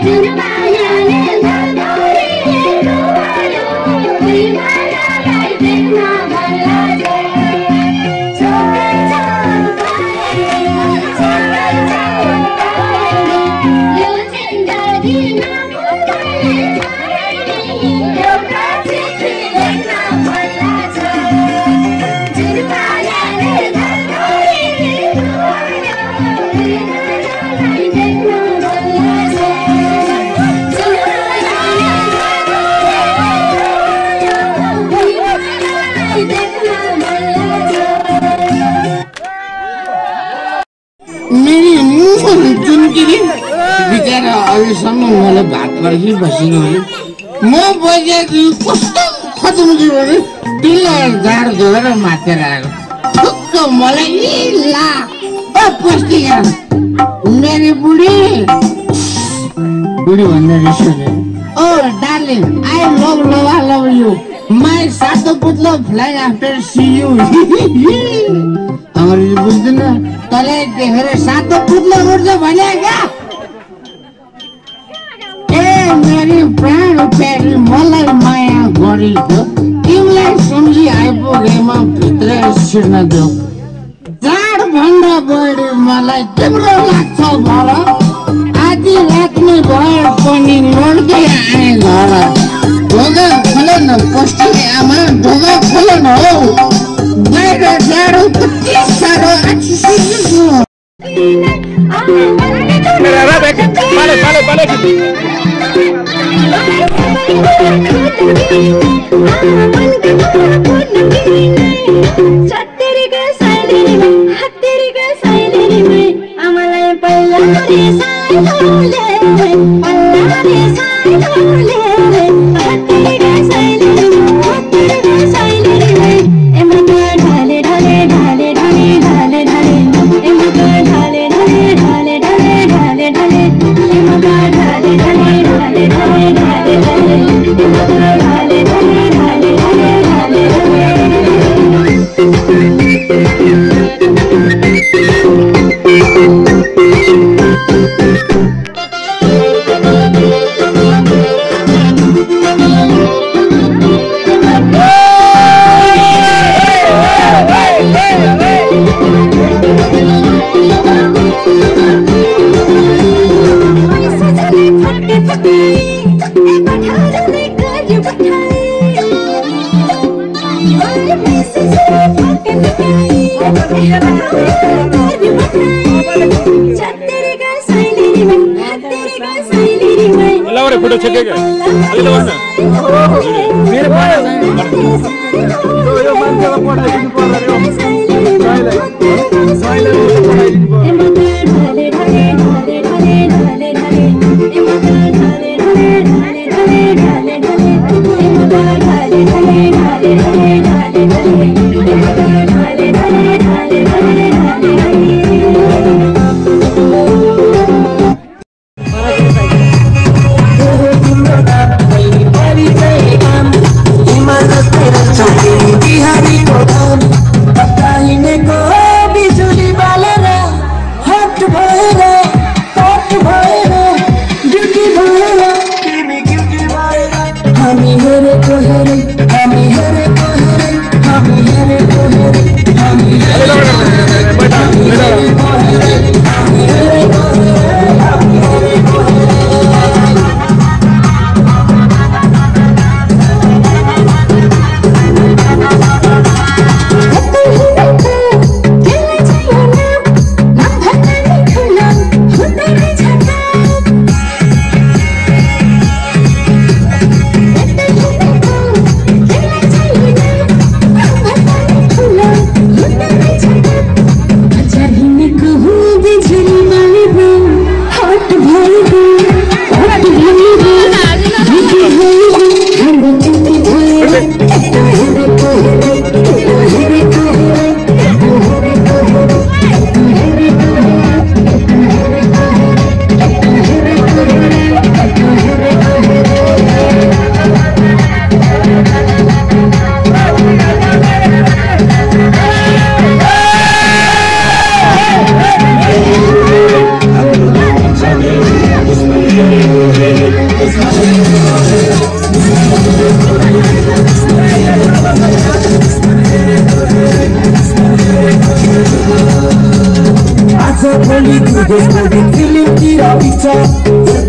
जुन मायाले धरधरिएको भयो उही मायालाई देख्न भल्ला छ यो जिन्दगीमा एउटा चिठी लेख्न भल्ला छ जुन मायाले धरधरिएको भयो उही मायालाई देख्न भल्ला छ जुन मायाले देख्न भल्ला छ मेरी मुख चुनकिरी बिचरा अहिलेसम्म मलाई भात पर्खी बसिरह्यो म बजारको कस्तो खतम थियो भने डिलर झाड धोएर माथेर आएको ठुक्क मलाई ला पुस्तिका मेरी बुढी भन्दा रिस oh darling I love you my सातो पुतलो फ्लाइ आफ्टर सी यु अङ्ग्रेजी बुझ्दैन तँलाई देखेर सातो पुतलो उड्छ भने क्या ए मेरी प्राण प्यारी मलाई माया गरेको तिमीलाई सम्झी आइपुगेमा भित्रै छिर्न देऊ जाड भन्दा बढी मलाई तिम्रो लाग्छ भर आधी रात्ने भए पनि लड्दै आए घर ढोका खोले न पस्टी आमा ढोका खोले न हौ बाहिर जाडो कति साह्रो आछिसिएको फोटो छेकेगा अलि लगाउन मेरो भयो यो मान्छेलाई पठाइदिनु पर्यो साइलाई पठाइदिनु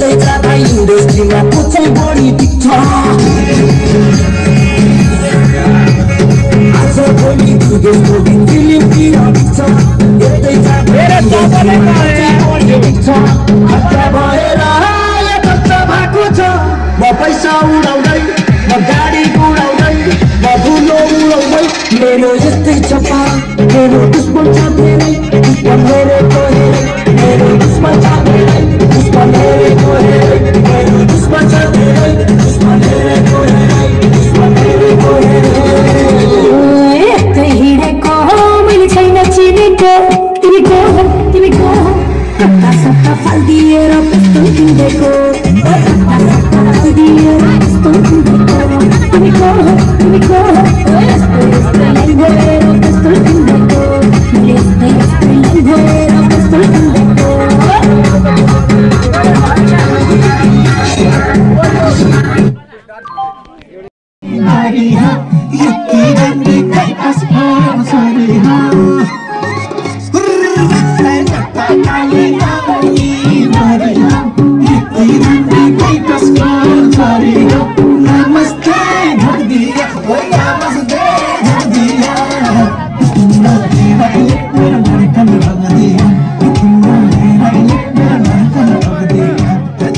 यस्तै जाँदा इन्डस्ट्रीमा को चाहिँ बढी टिक्छ आज भोलि दुगेसको दिन फिल्मतिर टिक्छ यस्तै जाँदा बढी टिक्छ हत्या भएर एकत्र भएको छ म पैसा उडाउँदै म गाडी उडाउँदै म धुलो उडाउँदै मेरो यस्तै छ मेरो दुश्मन छ धेरै दुश्मन हेरेको हेरै मेरो दुश्मन छ धेरै दुश्मन हेरेको हेरै मेरो दुश्मन छ धेरै दुश्मन हेरेको हेरै दुश्मन हेरेको हेरै यस्तै हिँडेको मैले छैन चिनेको तिमी को हो कता सत्ता फालिदिएर पिस्तोल किनेको कता सत्ता फालिदिएर पिस्तोल किनेको तिमी को हो यस्तै लाइन भएर पिस्तोल किनेको मैले यस्तै लाइन भएर पिस्तोल किनेको Maria, यति राम्री कैलाश Maria नमस्ते धरदिया नमस्ते धरदिया मेरो धडकन भगदिया मेरो धडकन भगदिया तिम्रो हेराइले मेरो धडकन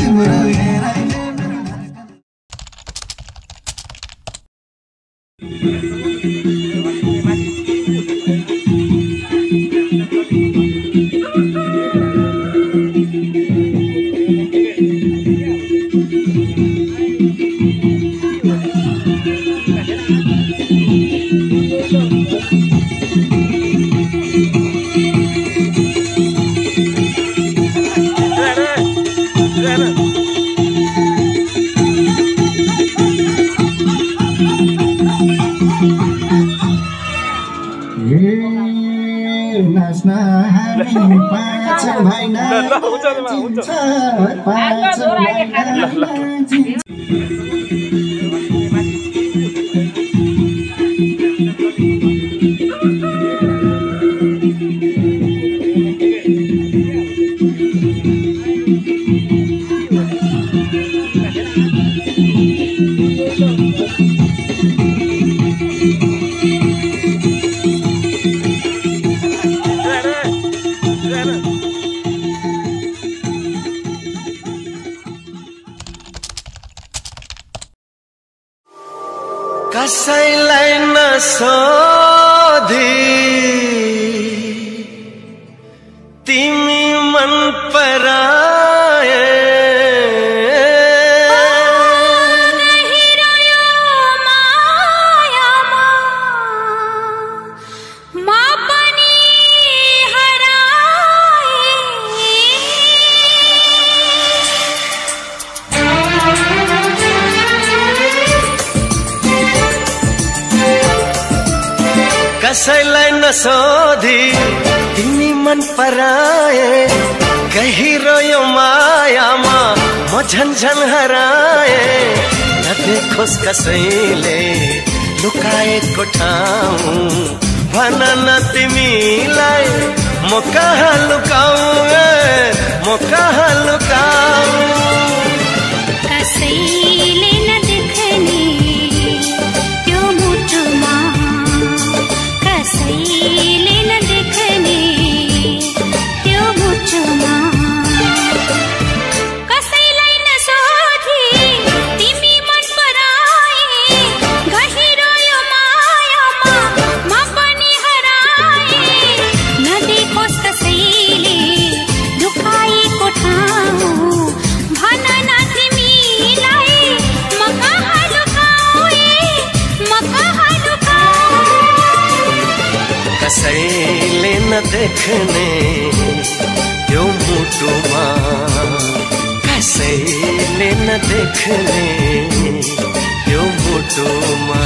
नाच्न हामी पाँच भाइ नाचिन्छ पाँच भाइ नाचिन्छ कसैलाई नसोधी तिमी मन पराए कसैलाई नसोधी तिमी मन पराए गहिरो यो मायामा म झन्झन हराए नदेखोस् कसैले लुकाएको ठाउँ भन न तिमीलाई म कहाँ लुकाऊ म कहाँ लुकाऊ कसैले नदेख्ने त्यो मुटुमा कसैले नदेख्ने त्यो मुटुमा कसैलाई नसोधी तिमी मन पराए गहिरो यो मायामा म पनि हराए नदेखोस् कसैले लुकाएको ठाउँ भन न तिमीलाई म कहाँ लुकाऊ म कहाँ लुकाऊ कसैले नदेख्ने यो मुटुमा कसैले नदेख्ने यो मुटुमा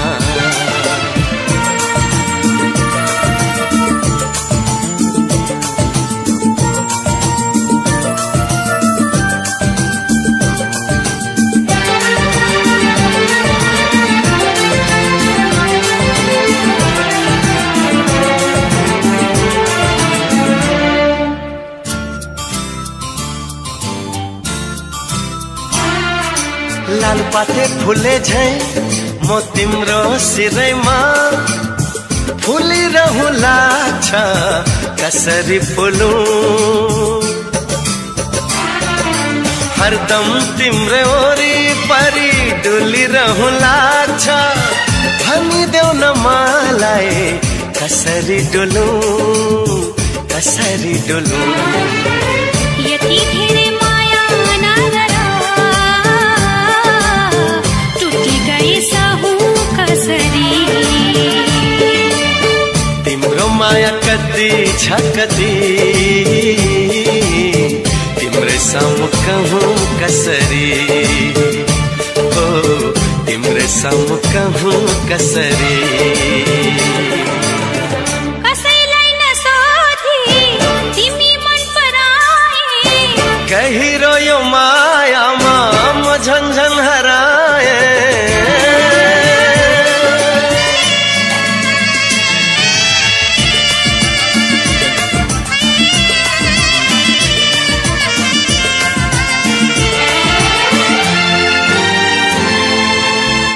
लालपाते फुले झै म तिम्रो सिरैमा फुलिरहुला छ कसरी फुलू हरदम तिम्रो वरिपरि डुलिरहुला छ भनिदेऊ न मलाई कसरी डुलू कसरी डुलू यति धेरै माया नगर टुटी गए सहु कसरी तिम्रो माया कति छ कति तिम्रै सामु कहूँ कसरी हो तिम्रै सामु कहूँ कसरी गहिरो यो मायामा म झन्झन हराए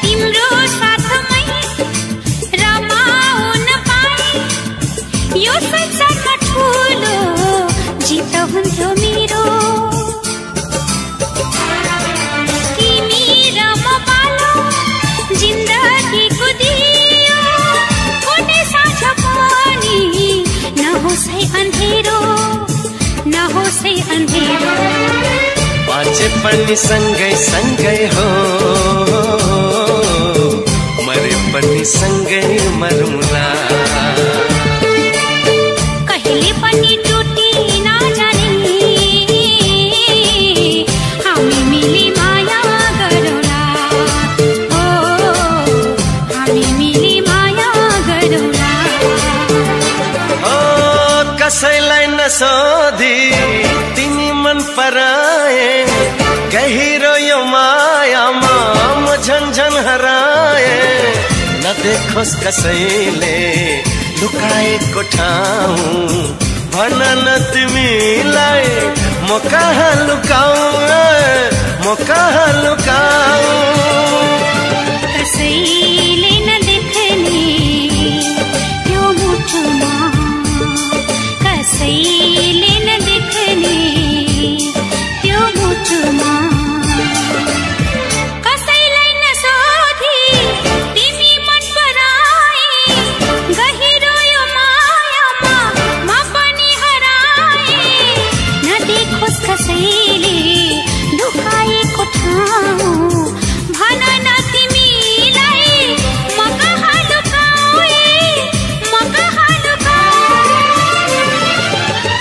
तिम्रो साथमै रमाउन पाए यो संसारमा ठुलो जित हुन्थ्यो मेरो जिन्दगीको दियो कुनै साँझ पनि नहोस् है अँधेरो नहोस् है अँधेरो बाँचे पनि सँगै सँगै हो मरे पनि सँगै मरौँला कहिले पनि टुटी नजाने हामी मिली माया गरौँला कसैलाई नसोधी तिमी मन पराए गहिरो यो मायामा म झन्झन हराए नदेखोस् कसैले लुकाएको ठाउँ भन न तिमीलाई म कहाँ लुकाऊ म कहाँ लुकाऊ कसैले नदेख्ने यो मुठमा कसैले नदेख्ने त्यो मुठमा कसैलाई नसोधी तिमी मन पराए गहिरो यो मायामा म पनि हराए नदेखोस् कसैले लुकाएको ठाउँ भन न तिमीलाई म कहाँ लुकाए म कहाँ लुकाए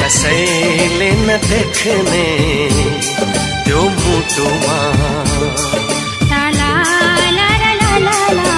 कसैले नदेख्ने त्यो मुटुमा ला ला ला ला ला ला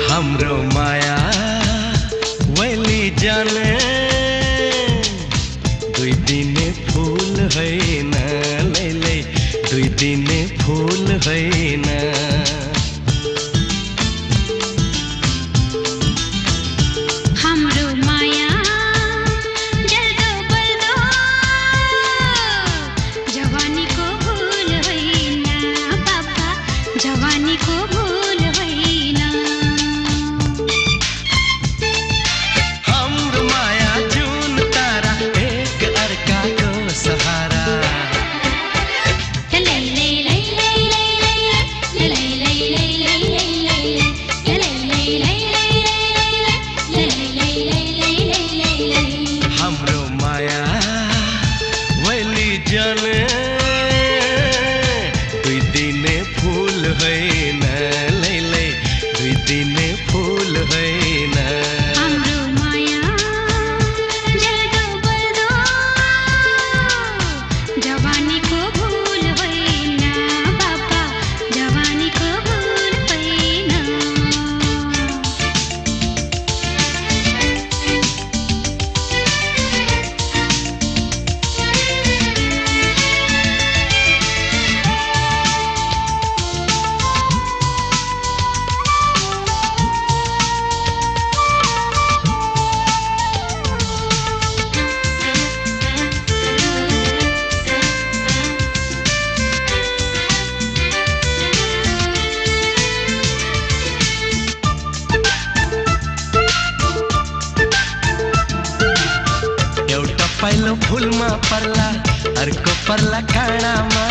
हाम्रो माया वैली जाने दुई दिने फूल होइन लैलै दुई दिने फूल होइन हाम्रो माया जल्दो बल्दो जवानीको भूल होइन बाबा जवानीको भूल होइन हाम्रो माया जुन तारा एक अर्काको सहारा लै लै लै लै लै लै दिने फूल होइन हाम्रो माया जल्दो बल्दो जवानीको भूल होइन बाबा जवानीको भूल होइन एउटा पाइलो फुलमा पर्ला अर्को पर्ला काँडामा